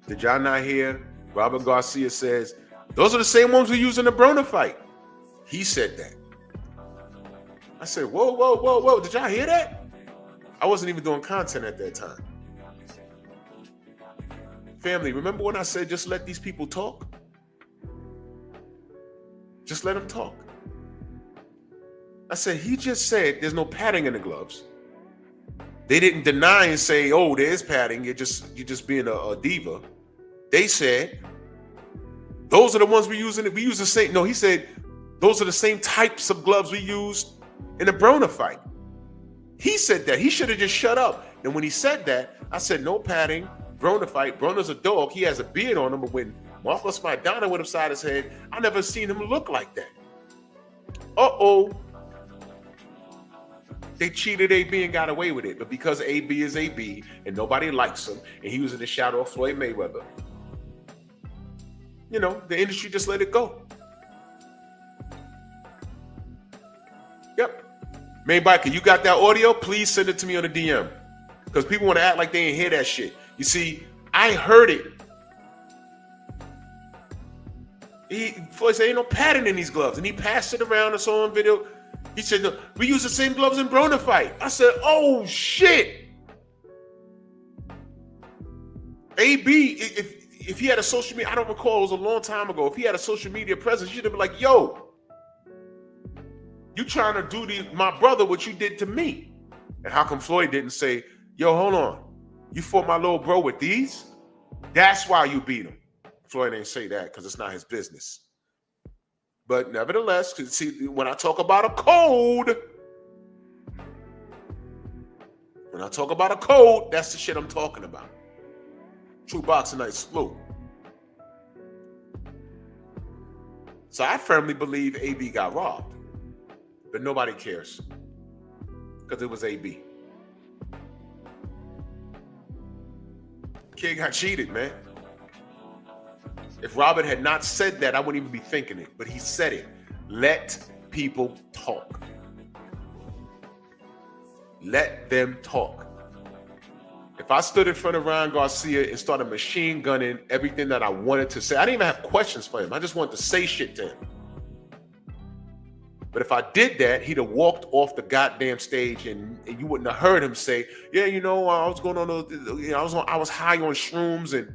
Did y'all not hear? Robert Garcia says, those are the same ones we used in the Broner fight. He said that. I said, whoa, whoa, whoa, whoa. Did y'all hear that? I wasn't even doing content at that time. Family, remember when I said just let these people talk? Just let them talk. I said, he just said there's no padding in the gloves. They didn't deny and say, oh, there's padding. You're just being a diva. They said, those are the ones we use we use the same. No, he said, those are the same types of gloves we used in the Broner fight. He said that. He should have just shut up. And when he said that, I said, no padding, Broner fight. Broner's a dog. He has a beard on him. But when Marcos Maidana went upside his head, I never seen him look like that. Uh-oh. They cheated AB and got away with it. But because AB is AB and nobody likes him, and he was in the shadow of Floyd Mayweather, you know, the industry just let it go. Yep. Main Biker, you got that audio? Please send it to me on the DM. Because people want to act like they ain't hear that shit. You see, I heard it. Floyd said, ain't no padding in these gloves. And he passed it around and saw on video. He said, no, we use the same gloves in Broner fight. I said, oh, shit. AB, if he had a social media, I don't recall, it was a long time ago. If he had a social media presence, you'd have been like, yo, you trying to do to my brother what you did to me. And how come Floyd didn't say, yo, hold on. You fought my little bro with these? That's why you beat him. Floyd ain't say that because it's not his business. But nevertheless, see, when I talk about a code, that's the shit I'm talking about. True Boxing Night salute. So I firmly believe AB got robbed, but nobody cares because it was AB. Kid got cheated, man. If Robert had not said that, I wouldn't even be thinking it, but he said it. Let people talk. Let them talk. If I stood in front of Ryan Garcia and started machine gunning everything that I wanted to say, I didn't even have questions for him. I just wanted to say shit to him. But if I did that, he'd have walked off the goddamn stage and you wouldn't have heard him say, yeah, you know, I was going on, I was high on shrooms and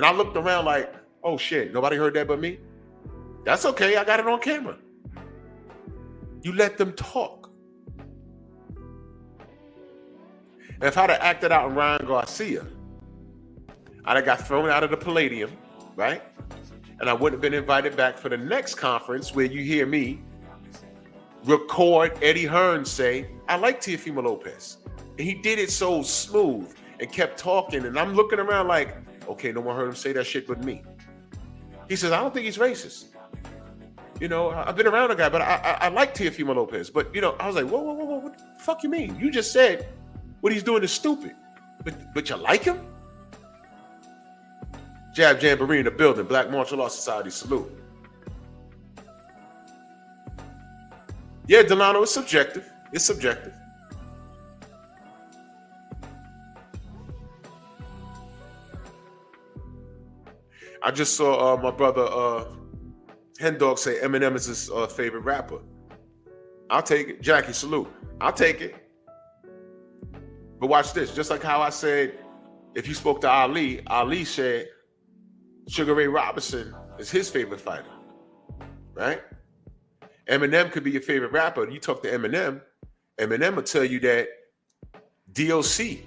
I looked around like, oh shit, nobody heard that but me? That's okay, I got it on camera. You let them talk. And if I'd have acted out in Ryan Garcia, I'd have got thrown out of the Palladium, right? And I wouldn't have been invited back for the next conference where you hear me record Eddie Hearn say, I like Teofimo Lopez. And he did it so smooth and kept talking. And I'm looking around like, okay, no one heard him say that shit but me. He says, I don't think he's racist. You know, I've been around a guy, but I like Teofimo Lopez. But, you know, I was like, whoa, what the fuck you mean? You just said what he's doing is stupid. But you like him? Jab Jamboree in the building. Black Martial Arts Society, salute. Yeah, Delano, it's subjective. It's subjective. I just saw my brother Hen Dog say Eminem is his favorite rapper. I'll take it. Jackie, salute. I'll take it. But watch this. Just like how I said, if you spoke to Ali, Ali said Sugar Ray Robinson is his favorite fighter, right? Eminem could be your favorite rapper. You talk to Eminem, Eminem will tell you that DOC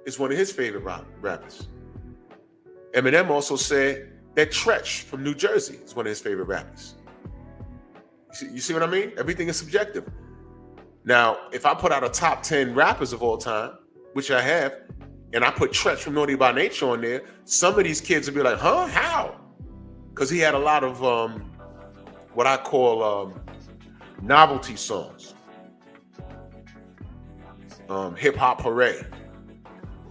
is one of his favorite rappers. Eminem also said that Tretch from New Jersey is one of his favorite rappers. You see what I mean? Everything is subjective. Now, if I put out a top 10 rappers of all time, which I have, and I put Tretch from Naughty by Nature on there, some of these kids will be like, huh? How? Because he had a lot of what I call novelty songs. Hip Hop Hooray.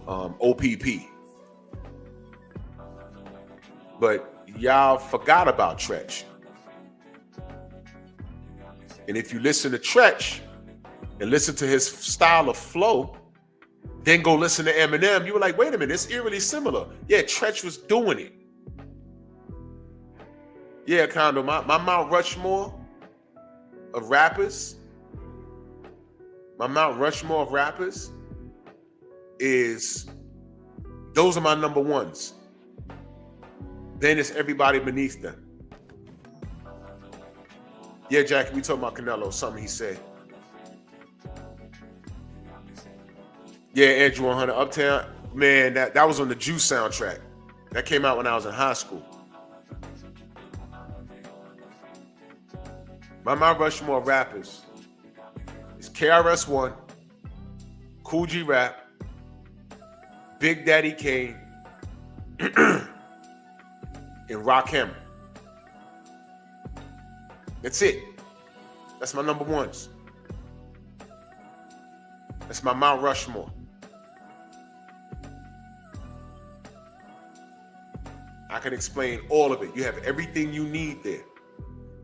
OPP. But y'all forgot about Tretch. And if you listen to Tretch and listen to his style of flow, then go listen to Eminem, you were like, wait a minute, it's eerily similar. Yeah, Tretch was doing it. Yeah, Condo, my Mount Rushmore of rappers, is, those are my number ones. Then it's everybody beneath them. Yeah, Jackie, we talking about Canelo, something he said. Yeah, Andrew 100, Uptown. Man, that was on the Juice soundtrack. That came out when I was in high school. My Mount Rushmore rappers is KRS-One, Cool G Rap, Big Daddy Kane, and Rakim. That's it. That's my number ones. That's my Mount Rushmore. I can explain all of it. You have everything you need there.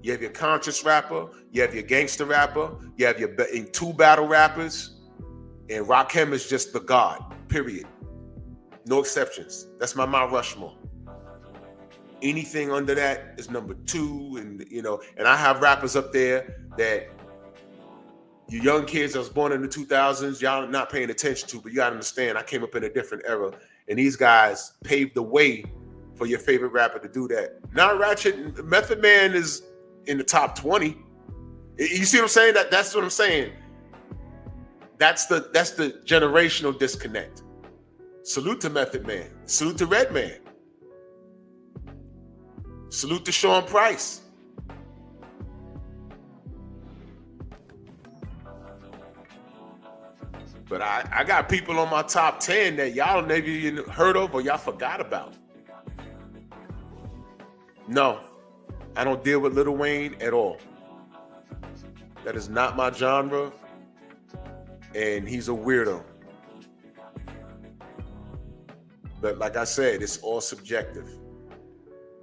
You have your conscious rapper, you have your gangster rapper, you have your two battle rappers, and Rakim is just the god, period. No exceptions. That's my Mount Rushmore. Anything under that is number two, and I have rappers up there that you young kids that was born in the 2000s, y'all not paying attention to, but you gotta understand, I came up in a different era, and these guys paved the way for your favorite rapper to do that. Now Ratchet, Method Man is in the top 20. You see what I'm saying? That's what I'm saying. That's the generational disconnect. Salute to Method Man. Salute to Redman. Salute to Sean Price. But I got people on my top 10 that y'all maybe even heard of or y'all forgot about. No, I don't deal with Lil Wayne at all. That is not my genre, and he's a weirdo. But like I said, it's all subjective.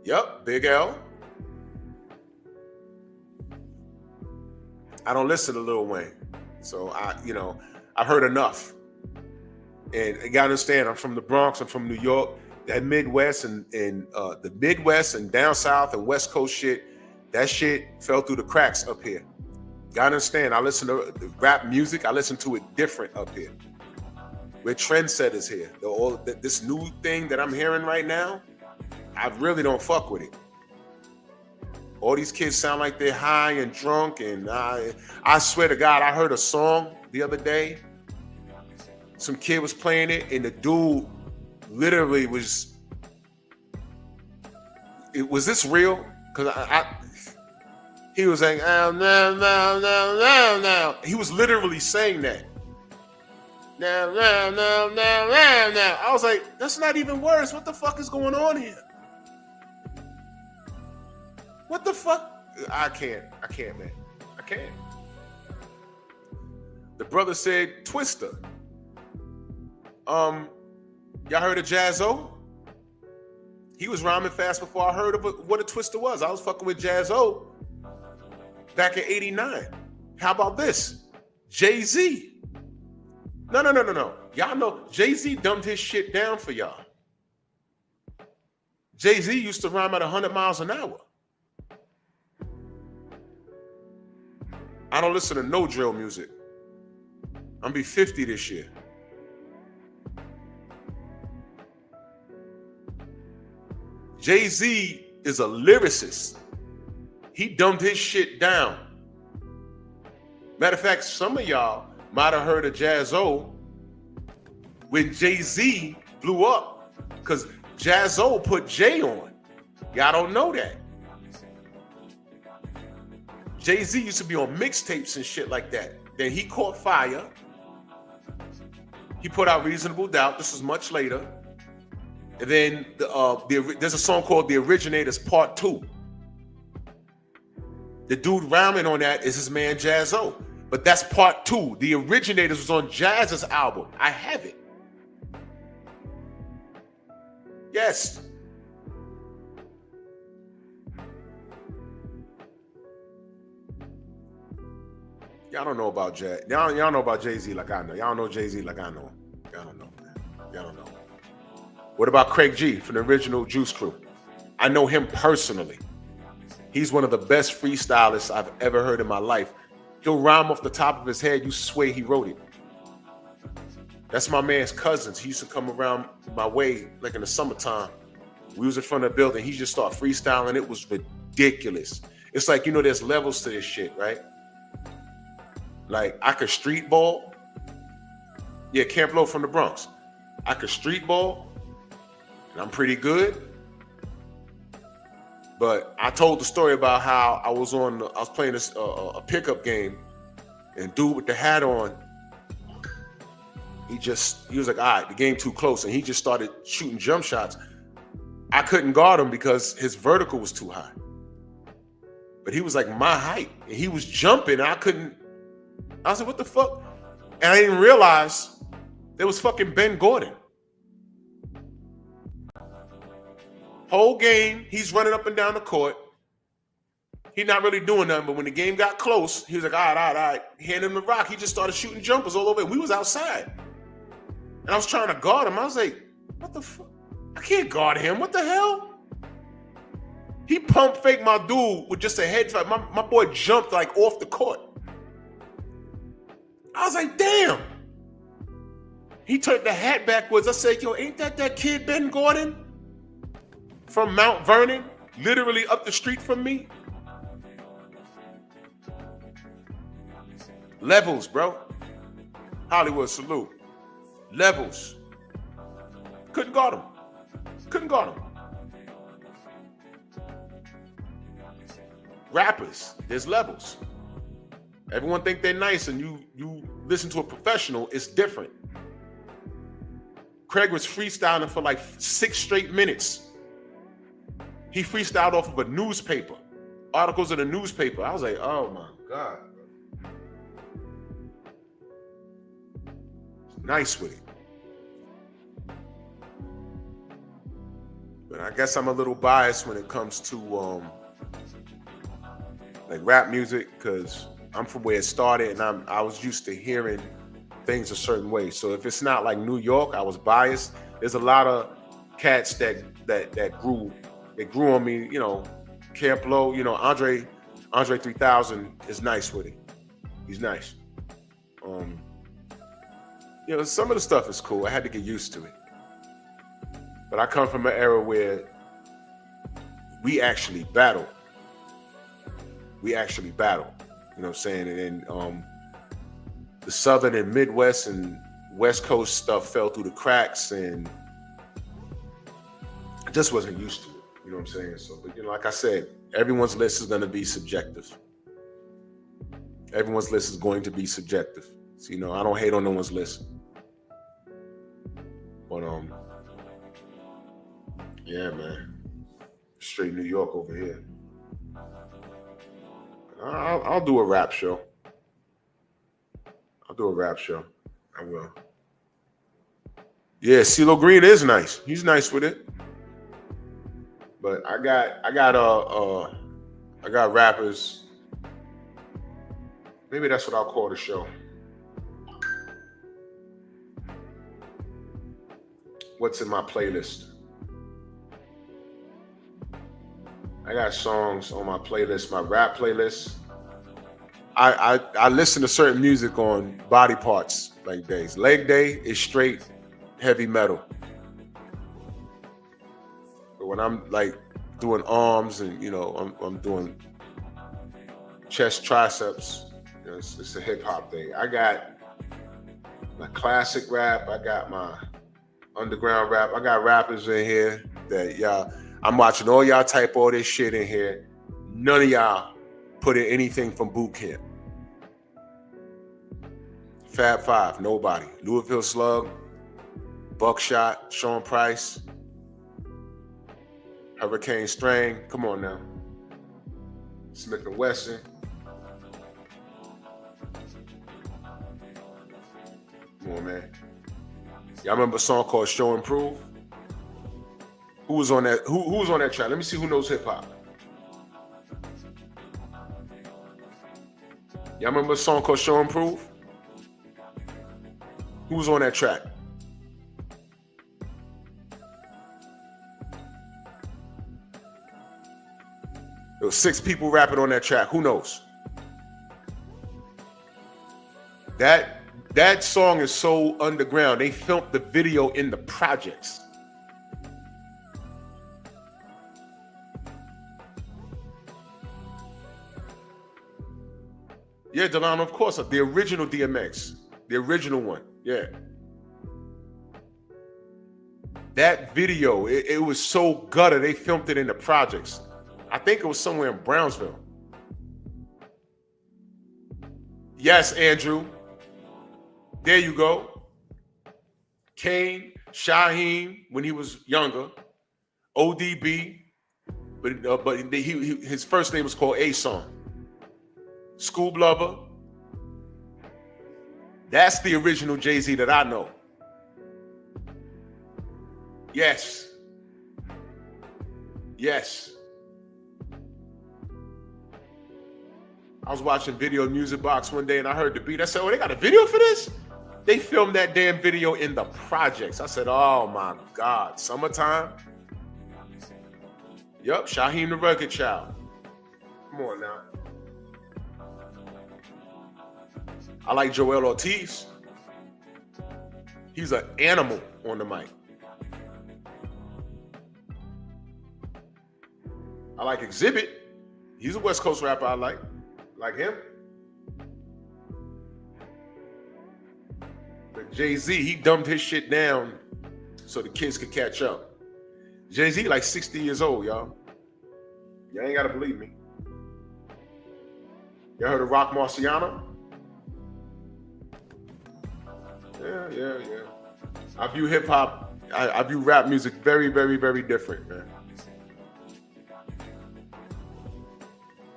Yep, Big L. I don't listen to Lil Wayne, so I've heard enough. And you gotta understand, I'm from the Bronx, I'm from New York. That Midwest and the Midwest and down south and West Coast shit, that shit fell through the cracks up here. Gotta understand, I listen to the rap music, I listen to it different up here. We're trendsetters here. This new thing that I'm hearing right now, I really don't fuck with it. All these kids sound like they're high and drunk, and I swear to God, I heard a song the other day. Some kid was playing it, and the dude literally was this real? Because he was saying, no. He was literally saying that. No. I was like, that's not even worse. What the fuck is going on here? What the fuck? I can't, man. I can't. The brother said Twister. Y'all heard of Jaz-O? He was rhyming fast before I heard of what a Twister was. I was fucking with Jaz-O back in '89. How about this? Jay-Z. No. Y'all know Jay-Z dumbed his shit down for y'all. Jay-Z used to rhyme at 100 miles an hour. I don't listen to no drill music. I'm gonna be 50 this year. Jay-Z is a lyricist. He dumbed his shit down. Matter of fact, some of y'all might have heard of Jaz-O when Jay-Z blew up, because Jaz-O put Jay on. Y'all don't know that. Jay-Z used to be on mixtapes and shit like that. Then he caught fire. He put out Reasonable Doubt. This is much later. And then there's a song called The Originators Part 2. The dude rhyming on that is his man Jaz-O. But that's Part 2. The Originators was on Jazz's album. I have it. Yes. Y'all don't know about Jazz. Y'all know about Jay-Z like I know. Y'all know Jay-Z like I know. Y'all don't know, man. Y'all don't know. What about Craig G from the original Juice Crew? I know him personally. He's one of the best freestylists I've ever heard in my life. He'll rhyme off the top of his head. You swear he wrote it. That's my man's cousins. He used to come around my way like in the summertime. We was in front of the building. He just started freestyling. It was ridiculous. It's like, there's levels to this shit, right? Like, I could street ball. Yeah, Camp Low from the Bronx. I could street ball, and I'm pretty good. But I told the story about how I was playing a pickup game, and dude with the hat on, he was like, all right, the game too close, and he just started shooting jump shots. I couldn't guard him because his vertical was too high. But he was like my height, and he was jumping, and I was like, what the fuck? And I didn't realize there was fucking Ben Gordon. Whole game, he's running up and down the court. He's not really doing nothing, but when the game got close, he was like, all right. Hand him the rock. He just started shooting jumpers all over. We was outside. And I was trying to guard him. I was like, what the fuck? I can't guard him. What the hell? He pump faked my dude with just a head fake. My boy jumped like off the court. I was like, damn. He turned the hat backwards. I said, yo, ain't that kid Ben Gordon from Mount Vernon, literally up the street from me? Levels, bro. Hollywood, salute. Levels. Couldn't guard him. Rappers, there's levels. Everyone think they're nice, and you listen to a professional, it's different. Craig was freestyling for like 6 straight minutes. He freestyled off of a newspaper, articles in a newspaper. I was like, oh my God. Nice with it. But I guess I'm a little biased when it comes to like rap music, because I'm from where it started, and I was used to hearing things a certain way. So if it's not like New York, I was biased. There's a lot of cats that grew on me, Camp Low, Andre 3000 is nice with it. He's nice. Some of the stuff is cool. I had to get used to it. But I come from an era where we actually battled. You know what I'm saying? And then the Southern and Midwest and West Coast stuff fell through the cracks, and I just wasn't used to it. You know what I'm saying? So, but like I said, everyone's list is going to be subjective. Everyone's list is going to be subjective. So, I don't hate on no one's list. But yeah, man, straight New York over here. I'll do a rap show. I will. Yeah, CeeLo Green is nice. He's nice with it. But I got rappers. Maybe that's what I'll call the show. What's in my playlist? I got songs on my playlist, my rap playlist. I listen to certain music on body parts like days. Leg day is straight heavy metal. But when I'm like doing arms and I'm doing chest, triceps, it's a hip hop thing. I got my classic rap. I got my underground rap. I got rappers in here that I'm watching all y'all type all this shit in here. None of y'all put in anything from boot camp. Fab Five, nobody. Louisville Slug, Buckshot, Sean Price, Hurricane Strain. Come on now. Smith & Wesson. Come on, man. Y'all remember a song called Show and Prove? Who was on that? Who was on that track? Let me see who knows hip hop. Y'all remember a song called Show and Prove? Who was on that track? There was 6 people rapping on that track. Who knows? That song is so underground. They filmed the video in the projects. Yeah, Delano, of course. The original DMX. The original one. Yeah. That video, it was so gutter. They filmed it in the projects. I think it was somewhere in Brownsville. Yes, Andrew. There you go. Kane, Shaheem, when he was younger. ODB. But his first name was called A-Song. Scoob Lover. That's the original Jay-Z that I know. Yes. Yes. I was watching Video Music Box one day and I heard the beat. I said, oh, they got a video for this? They filmed that damn video in the projects. I said, oh my God, summertime? Yup, Shaheem the Rugged Child. Come on now. I like Joel Ortiz. He's an animal on the mic. I like Exhibit. He's a West Coast rapper I like. Like him. But Jay-Z, he dumbed his shit down so the kids could catch up. Jay-Z like 60 years old, y'all. Y'all ain't gotta believe me. Y'all heard of Rock Marciano? Yeah. I view hip hop, I view rap music very, very, very different, man.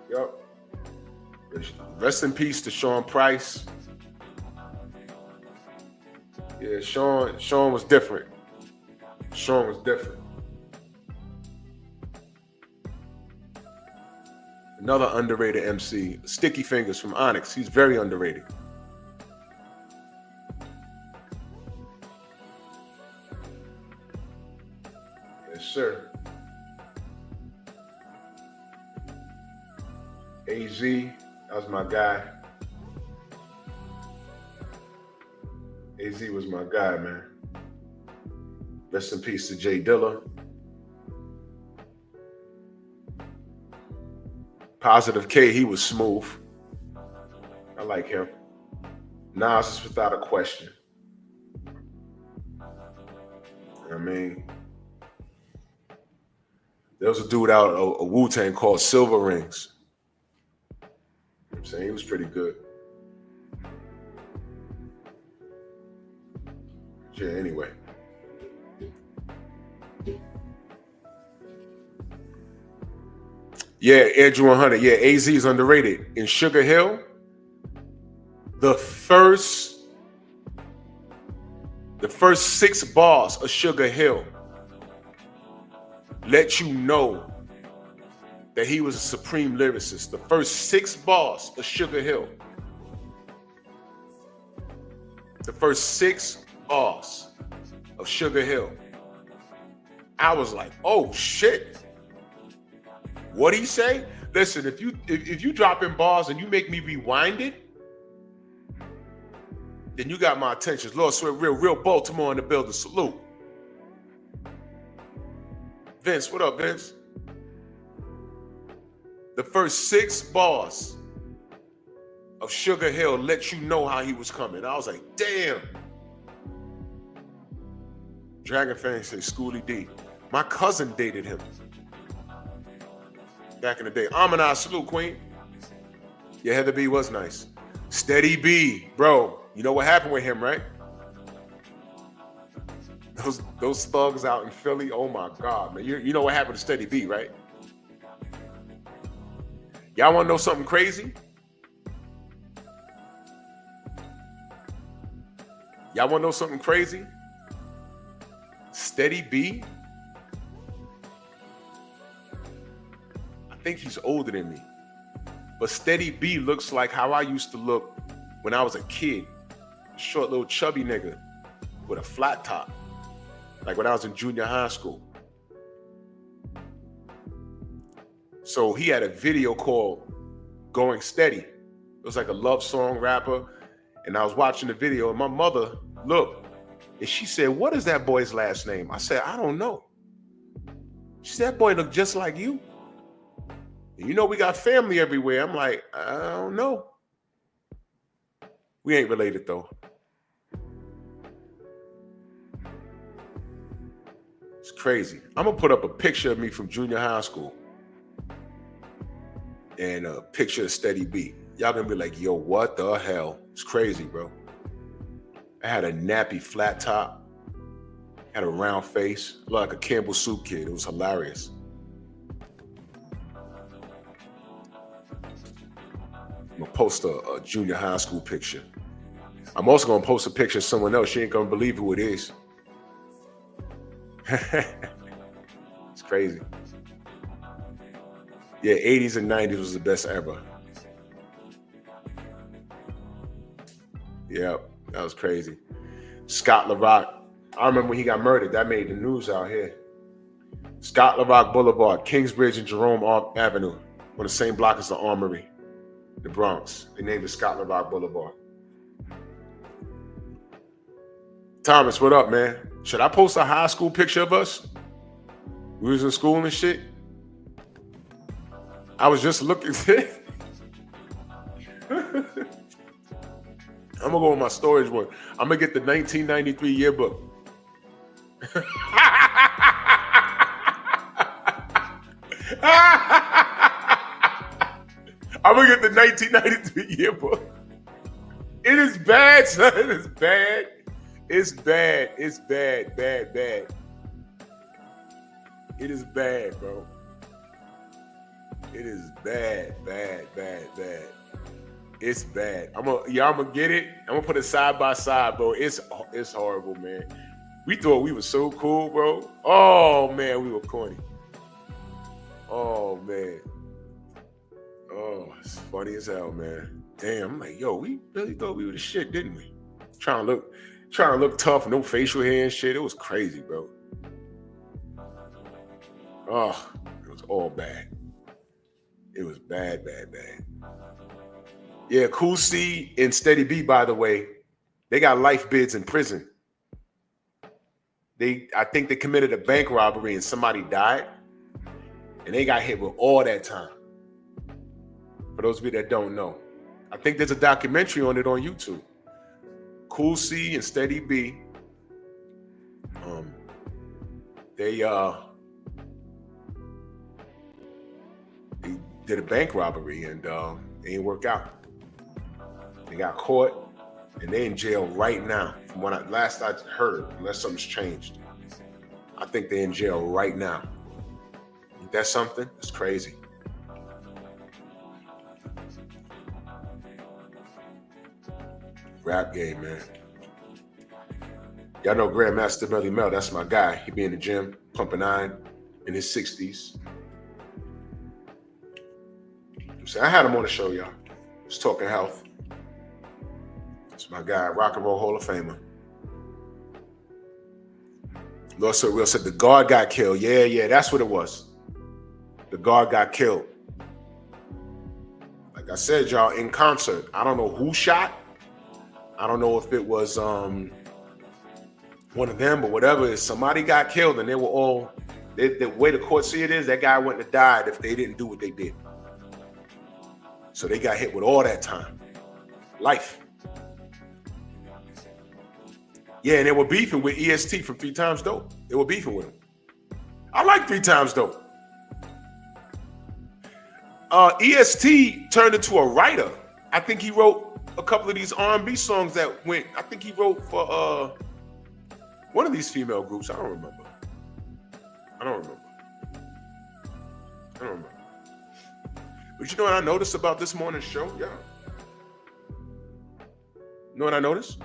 Yup. Rest in peace to Sean Price. Yeah, Sean was different. Sean was different. Another underrated MC, Sticky Fingers from Onyx. He's very underrated. Yes, sir. AZ, that was my guy. AZ was my guy, man. Rest in peace to Jay Dilla. Positive K, he was smooth. I like him. Nas is without a question. I mean, there was a dude out of Wu-Tang called Silver Rings. You know what I'm saying? He was pretty good. Yeah, anyway. Yeah, Andrew 100. Yeah, AZ is underrated. In Sugar Hill, the first 6 bars of Sugar Hill let you know that he was a supreme lyricist. The first 6 bars of Sugar Hill. The first 6 bars of Sugar Hill. I was like, oh shit. What'd he say? Listen, if you drop in bars and you make me rewind it, then you got my attention. Lord Sweat, real Baltimore in the building. Salute. Vince, what up, Vince? The first 6 bars of Sugar Hill let you know how he was coming. I was like, damn. Dragon fan say Schoolie D. My cousin dated him back in the day. Amina, salute, Queen. Yeah, Heather B was nice. Steady B, bro. You know what happened with him, right? Those thugs out in Philly, oh my God, man. You know what happened to Steady B, right? Y'all want to know something crazy? Y'all want to know something crazy? Steady B, I think he's older than me. But Steady B looks like how I used to look when I was a kid. Short little chubby nigga with a flat top. Like when I was in junior high school. So he had a video called Going Steady. It was like a love song rapper. And I was watching the video and my mother looked and she said, what is that boy's last name? I said, I don't know. She said, that boy looked just like you. And you know, we got family everywhere. I'm like, I don't know. We ain't related though. It's crazy. I'm gonna put up a picture of me from junior high school and a picture of Steady B. Y'all gonna be like, yo, what the hell? It's crazy, bro. I had a nappy flat top, had a round face, looked like a Campbell soup kid. It was hilarious. I'm gonna post a junior high school picture. I'm also gonna post a picture of someone else. She ain't gonna believe who it is. It's crazy. Yeah, 80s and 90s was the best ever. Yeah, that was crazy. Scott LaRock. I remember when he got murdered. That made the news out here. Scott LaRock Boulevard, Kingsbridge and Jerome Avenue, on the same block as the Armory, the Bronx. They named it Scott LaRock Boulevard. Thomas, what up, man? Should I post a high school picture of us? We was in school and shit. I was just looking. I'm gonna go with my storage one. I'm gonna get the 1993 yearbook. I'm gonna get the 1993 yearbook. It is bad, son. It is bad. It's bad. It's bad. Bad. It is bad, bro. It is bad. It's bad. I'm gonna get it. I'm gonna put it side by side, bro. It's horrible, man. We thought we were so cool, bro. Oh man, we were corny. Oh man. Oh, it's funny as hell, man. Damn, I'm like, yo, we really thought we were the shit, didn't we? Trying to look tough, no facial hair and shit. It was crazy, bro. Oh, it was all bad. It was bad. Yeah, Cool C and Steady B, by the way, they got life bids in prison. I think they committed a bank robbery and somebody died, and they got hit with all that time. For those of you that don't know, I think there's a documentary on it on YouTube. Cool C and Steady B, they did a bank robbery and it didn't work out. They got caught and they in jail right now. From what last I heard, unless something's changed, I think they're in jail right now. Ain't that something? That's crazy. Rap game, man. Y'all know Grandmaster Melly Mel. That's my guy. He be in the gym, pumping iron in his 60s. I had him on the show, y'all. Just talking health. That's my guy, Rock and Roll Hall of Famer. Lord So Real said the guard got killed. Yeah, that's what it was. the guard got killed. Like I said, y'all, in concert. I don't know who shot. I don't know if it was one of them or whatever. Somebody got killed, and they were all. The way the court see it is, that guy wouldn't have died if they didn't do what they did. So they got hit with all that time. Life. Yeah, and they were beefing with EST from 3 Times Dope. They were beefing with him. I like 3 Times Dope. EST turned into a writer. I think he wrote a couple of these R&B songs that went. I think he wrote for one of these female groups. I don't remember. But you know what I noticed about this morning's show? Yeah. You know what I noticed?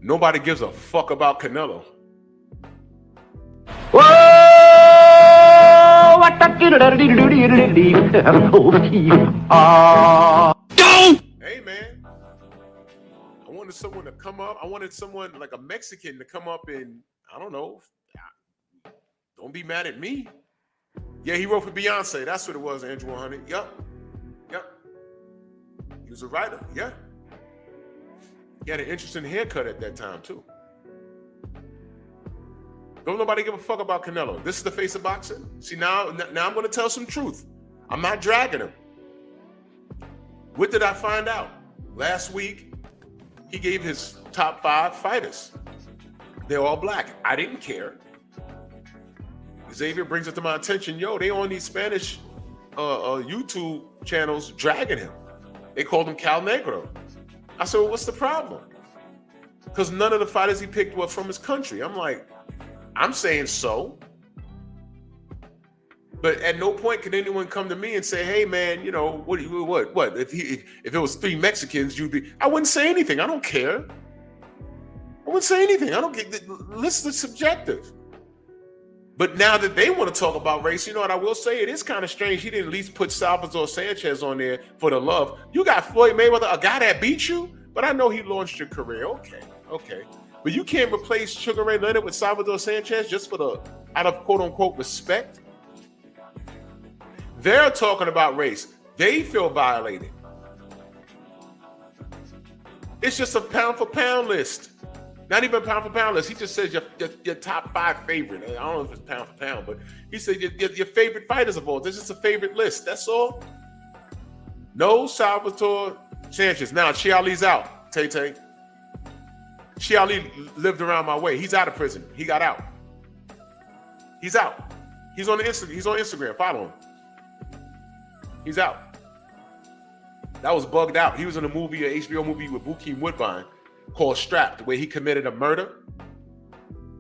Nobody gives a fuck about Canelo. Hey, man. I wanted someone to come up. I wanted someone like a Mexican to come up and, I don't know, don't be mad at me. Yeah, he wrote for Beyonce. That's what it was, Andrew 100. Yep. He was a writer. Yeah. He had an interesting haircut at that time, too. Don't nobody give a fuck about Canelo. This is the face of boxing. See, now I'm going to tell some truth. I'm not dragging him. What did I find out? Last week, he gave his top 5 fighters. They're all black. I didn't care. Xavier brings it to my attention. Yo, they on these Spanish YouTube channels dragging him. They called him Calnegro. I said, well, what's the problem? Because none of the fighters he picked were from his country. I'm like, I'm saying so. But at no point could anyone come to me and say, hey, man, you know, what? If it was 3 Mexicans, you'd be, I wouldn't say anything. I don't care. I wouldn't say anything. I don't get, the list is subjective. But now that they want to talk about race, you know what I will say? It is kind of strange. He didn't at least put Salvador Sanchez on there for the love. You got Floyd Mayweather, a guy that beat you, but I know he launched your career. Okay. But you can't replace Sugar Ray Leonard with Salvador Sanchez just for the, out of quote unquote respect. They're talking about race. They feel violated. It's just a pound for pound list. Not even pound for pound list. He just says your top 5 favorite. I don't know if it's pound for pound, but he said your favorite fighters of all. This is a favorite list. That's all. No Salvatore Sanchez. Now, Chi Ali's out. Tay. Chi Ali lived around my way. He's out of prison. He got out. He's out. He's on Instagram. Follow him. He's out. That was bugged out. He was in a movie, an HBO movie with Bokeem Woodbine called Strapped, where he committed a murder.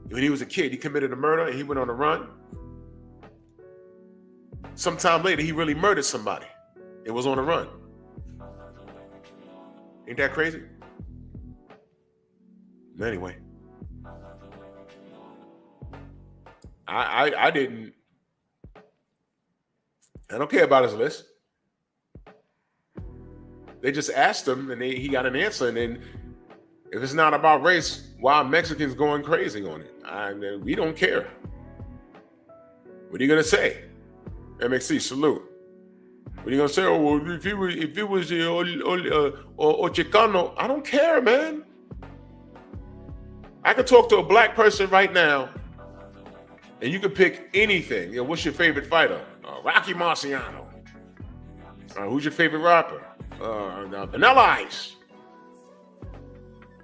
When he was a kid, he committed a murder and he went on a run. Sometime later, he really murdered somebody. It was on a run. Ain't that crazy? Anyway, I don't care about his list. They just asked him and he got an answer. And then if it's not about race, why are Mexicans going crazy on it? We don't care. What are you going to say? MXC, salute. What are you going to say? Oh, well, if it was Chicano, I don't care, man. I could talk to a black person right now and you can pick anything. You know, what's your favorite fighter? Rocky Marciano. Who's your favorite rapper? Vanilla Ice.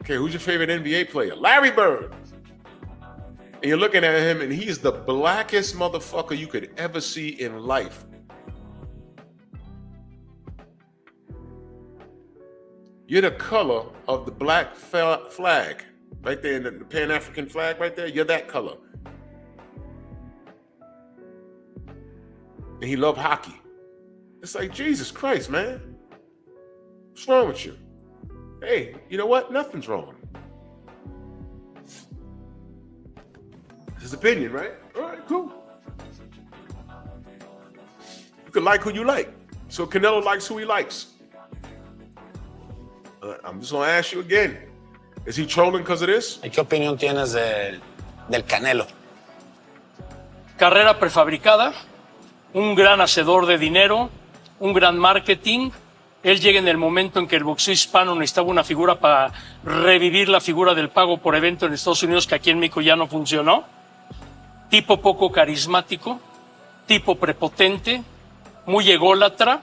Okay, who's your favorite NBA player? Larry Bird. And you're looking at him and he's the blackest motherfucker you could ever see in life. You're the color of the black flag. Right there in the Pan-African flag right there. You're that color. And he loved hockey. It's like, Jesus Christ, man. What's wrong with you? Hey, you know what? Nothing's wrong. It's his opinion, right? All right, cool. You can like who you like. So Canelo likes who he likes. I'm just going to ask you again. Is he trolling because of this? ¿Qué opinión tienes del Canelo? carrera prefabricada, un gran hacedor de dinero, un gran marketing. Él llega en el momento en que el boxeo hispano necesitaba una figura para revivir la figura del pago por evento en Estados Unidos, que aquí en México ya no funcionó. Tipo poco carismático, tipo prepotente, muy ególatra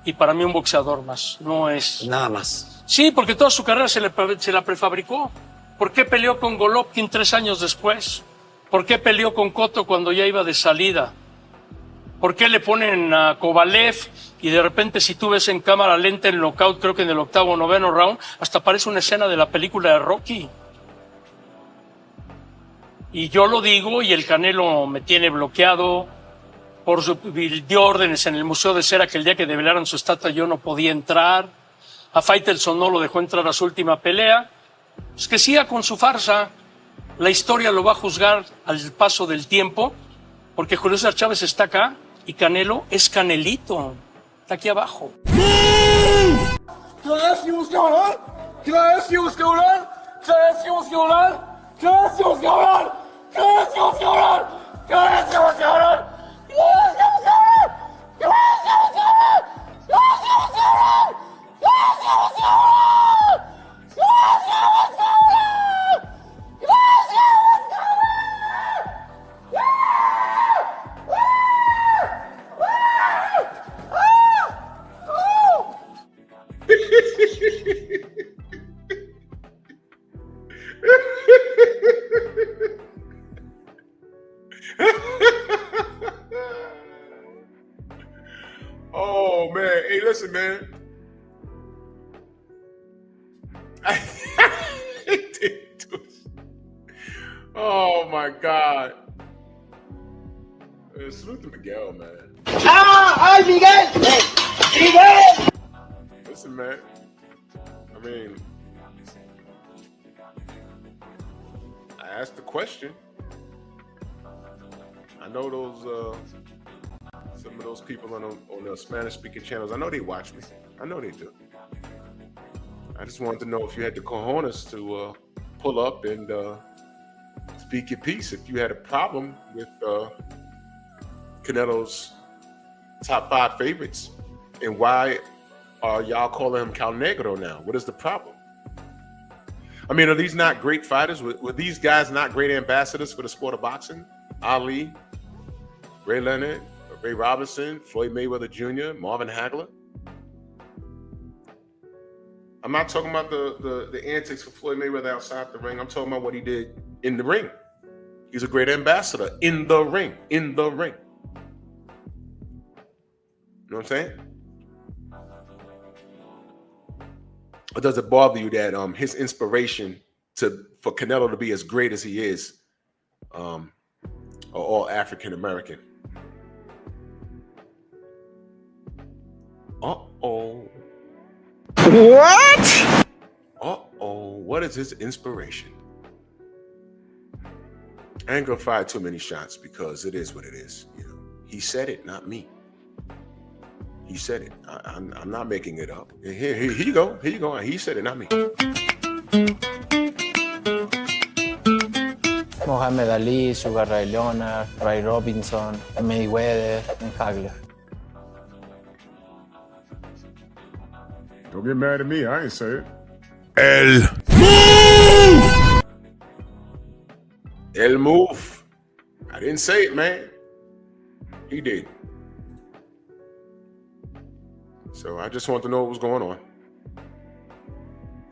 y para mí un boxeador más. No es... Nada más. Sí, porque toda su carrera se la prefabricó. ¿Por qué peleó con Golovkin 3 años después? ¿Por qué peleó con Cotto cuando ya iba de salida? ¿Por qué le ponen a Kovalev y de repente si tú ves en cámara lenta el knockout, creo que en el 8º o 9º round, hasta parece una escena de la película de Rocky? Y yo lo digo y el Canelo me tiene bloqueado por dio órdenes en el Museo de Cera que el día que develaron su estatua yo no podía entrar. A Faitelson no lo dejó entrar a su última pelea. Pues que siga con su farsa. La historia lo va a juzgar al paso del tiempo, porque Julio César Chávez está acá y Canelo es Canelito. Está aquí abajo. Oh man, hey, listen, man. Oh my God. Salute to Miguel, man. ¡Ay, Miguel! ¡Miguel! Listen, man. I mean, I asked the question. I know those some of those people on the Spanish-speaking channels. I know they watch me. I know they do. I just wanted to know if you had the cojones to pull up and speak your piece. If you had a problem with Canelo's top 5 favorites, and why are y'all calling him Calnegro now? What is the problem? I mean, are these not great fighters? Were these guys not great ambassadors for the sport of boxing? Ali, Ray Leonard, Ray Robinson, Floyd Mayweather Jr., Marvin Hagler. I'm not talking about the antics for Floyd Mayweather outside the ring. I'm talking about what he did in the ring. He's a great ambassador in the ring, in the ring. You know what I'm saying? Or does it bother you that his inspiration for Canelo to be as great as he is are all African American? Uh-oh. What? Uh-oh. What is his inspiration? I ain't gonna fire too many shots because it is what it is. You know, he said it, not me. He said it. I'm not making it up. Here you go. Here you go. He said it, not me. Mohamed Ali, Sugar Ray Leonard, Ray Robinson, Mayweather, and Hagler. Don't get mad at me. I ain't say it. El move. I didn't say it, man. He did. So I just want to know what was going on.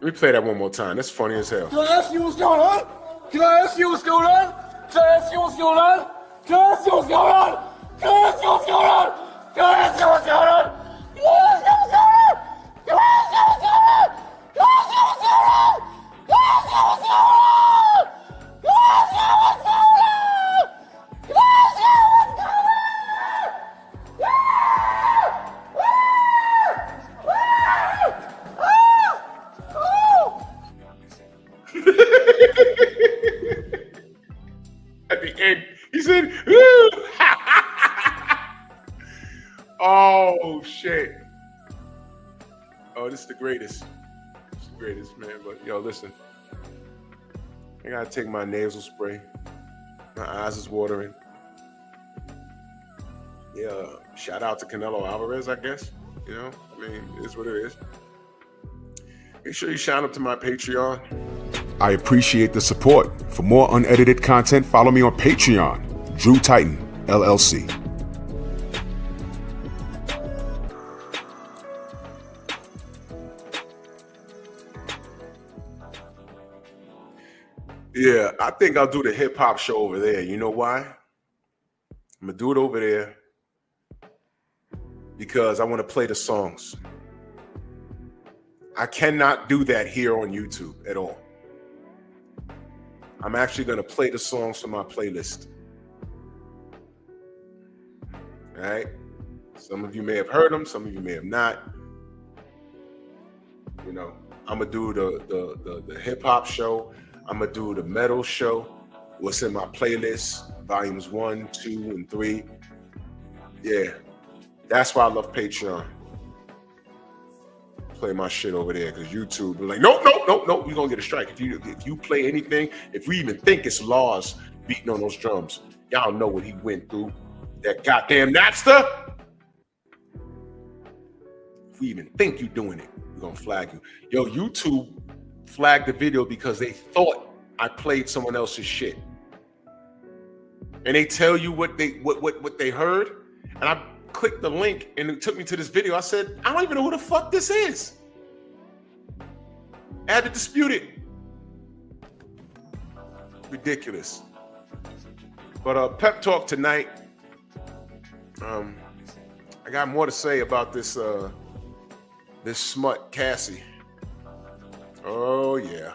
Let me play that one more time. That's funny as hell. Can I ask you what's going on? Can I ask you what's going on? Can I ask you what's going on? Can I ask you what's going on? Can I ask you what's going on? Can I ask you what's going on? Can I ask you what's going on? Can I ask you what's going on? Can I ask you what's going on? Can I ask you what's going on? Can I ask you what's going on? Can I ask you what's going on? At the end, he said, "Ooh." Oh, shit. Oh, this is the greatest. This is the greatest, man. But, yo, listen. I got to take my nasal spray. My eyes is watering. Yeah, shout out to Canelo Alvarez, I guess. You know, I mean, it is what it is. Make sure you sign up to my Patreon. I appreciate the support. For more unedited content, follow me on Patreon, Drew Titan, LLC. Yeah, I think I'll do the hip hop show over there. You know why? I'm gonna do it over there because I want to play the songs. I cannot do that here on YouTube at all. I'm actually gonna play the songs from my playlist. All right? Some of you may have heard them, some of you may have not. You know, I'm gonna do the hip hop show. I'm gonna do the metal show. What's in my playlist, volumes 1, 2, and 3. Yeah, that's why I love Patreon. Play my shit over there because YouTube be like, nope, you're gonna get a strike. If you play anything, if we even think it's Laws beating on those drums, y'all know what he went through. That goddamn Napster. If we even think you doing it, we're gonna flag you. Yo, YouTube flagged the video because they thought I played someone else's shit. And they tell you what they heard, and I clicked the link and it took me to this video. I said, I don't even know who the fuck this is. I had to dispute it. Ridiculous. But pep talk tonight. I got more to say about this this smut Cassie. Oh yeah.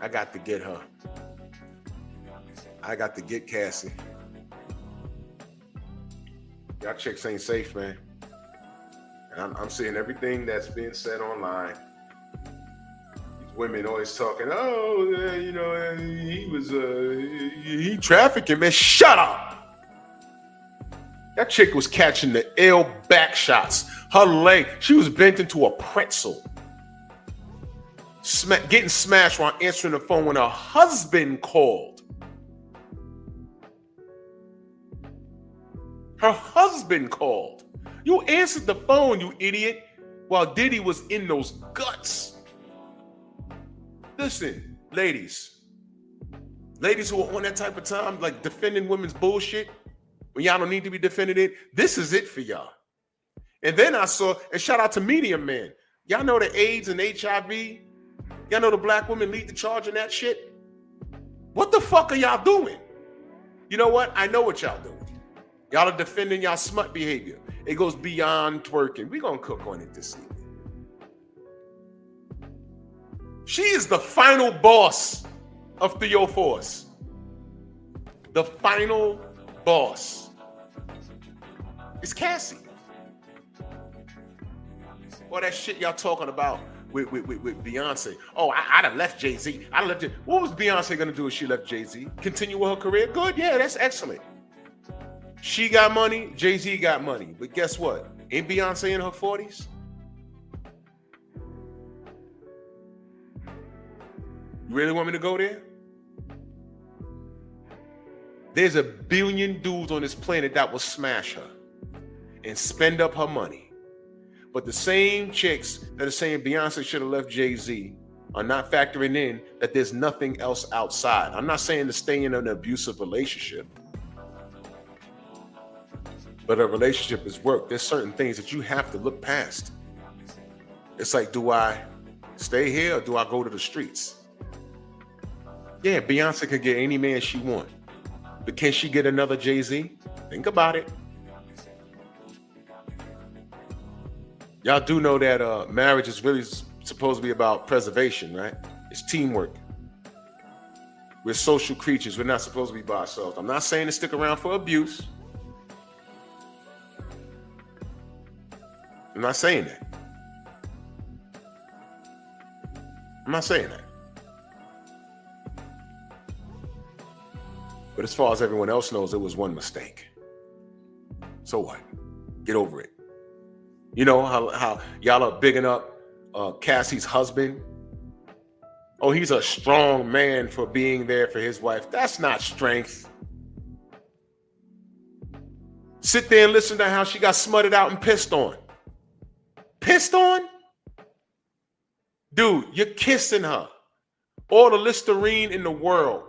I got to get her. I got to get Cassie. Y'all chicks ain't safe, man. And I'm seeing everything that's being said online. These women always talking, oh, you know, he trafficking, man. Shut up. That chick was catching the ill back shots. Her leg, she was bent into a pretzel. Getting smashed while answering the phone when her husband called. Her husband called. You answered the phone, you idiot, while Diddy was in those guts. Listen, ladies who are on that type of time, like defending women's bullshit, when y'all don't need to be defending it, this is it for y'all. And then I saw, and shout out to Medium Man. Y'all know the AIDS and HIV? Y'all know the black women lead the charge in that shit? What the fuck are y'all doing? You know what? I know what y'all doing. Y'all are defending y'all smut behavior. It goes beyond twerking. We're going to cook on it this evening. She is the final boss of 304s. The final boss. It's Cassie. All that shit y'all talking about with Beyonce. Oh, I'd have left Jay-Z. What was Beyonce going to do if she left Jay-Z? Continue with her career? Good. Yeah, that's excellent. She got money, Jay-Z got money. But guess what? Ain't Beyonce in her 40s? You really want me to go there? There's a billion dudes on this planet that will smash her and spend up her money. But the same chicks that are saying Beyonce should have left Jay-Z are not factoring in that there's nothing else outside. I'm not saying to stay in an abusive relationship. But a relationship is work. There's certain things that you have to look past. It's like, do I stay here or do I go to the streets? Yeah, Beyonce could get any man she wants. But can she get another Jay-Z? Think about it. Y'all do know that marriage is really supposed to be about preservation, right? It's teamwork. We're social creatures. We're not supposed to be by ourselves. I'm not saying to stick around for abuse. I'm not saying that. I'm not saying that. But as far as everyone else knows, it was one mistake. So what? Get over it. You know how y'all are bigging up Cassie's husband? Oh, he's a strong man for being there for his wife. That's not strength. Sit there and listen to how she got smutted out and pissed on. Pissed on? Dude, you're kissing her. All the Listerine in the world.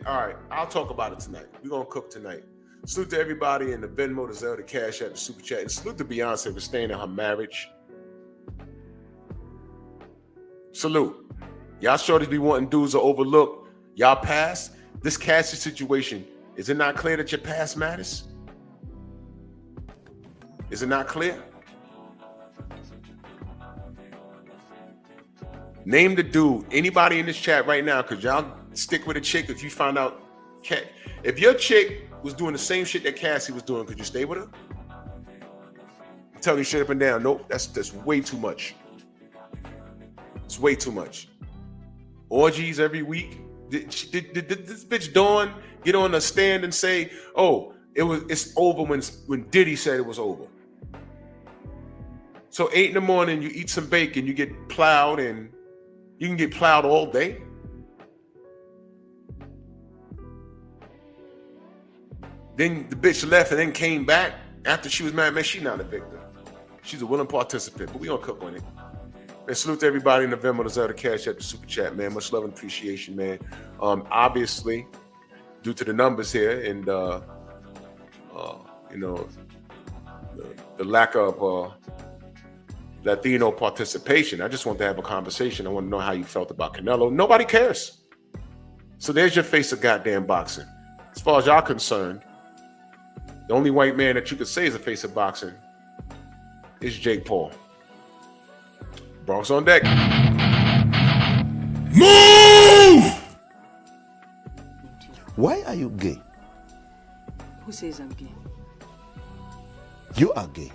All right, I'll talk about it tonight. We're going to cook tonight. Salute to everybody in the Venmo, the Zelle, the Cash App, the Super Chat. And salute to Beyonce for staying in her marriage. Salute. Y'all shorties be wanting dudes to overlook y'all past. This Cassie situation, is it not clear that your past matters? Is it not clear? Name the dude. Anybody in this chat right now, because y'all stick with a chick if you find out. If your chick was doing the same shit that Cassie was doing, could you stay with her? I'm telling you straight up and down. Nope, that's way too much. It's way too much. Orgies every week. Did this bitch Dawn get on the stand and say, "Oh, it's over" when Diddy said it was over? So 8 a.m, you eat some bacon, you get plowed, and you can get plowed all day. Then the bitch left and then came back after she was mad. Man, she's not a victim. She's a willing participant, but we gonna cook on it. And salute to everybody in the Venmo, the Zelle, the Cash App, the Super Chat, man. Much love and appreciation, man. Obviously, due to the numbers here and the lack of Latino participation, I just want to have a conversation. I want to know how you felt about Canelo. Nobody cares. So there's your face of goddamn boxing. As far as y'all concerned, the only white man that you could say is a face of boxing is Jake Paul. Bronx on deck. Move! Why are you gay? Who says I'm gay? You are gay.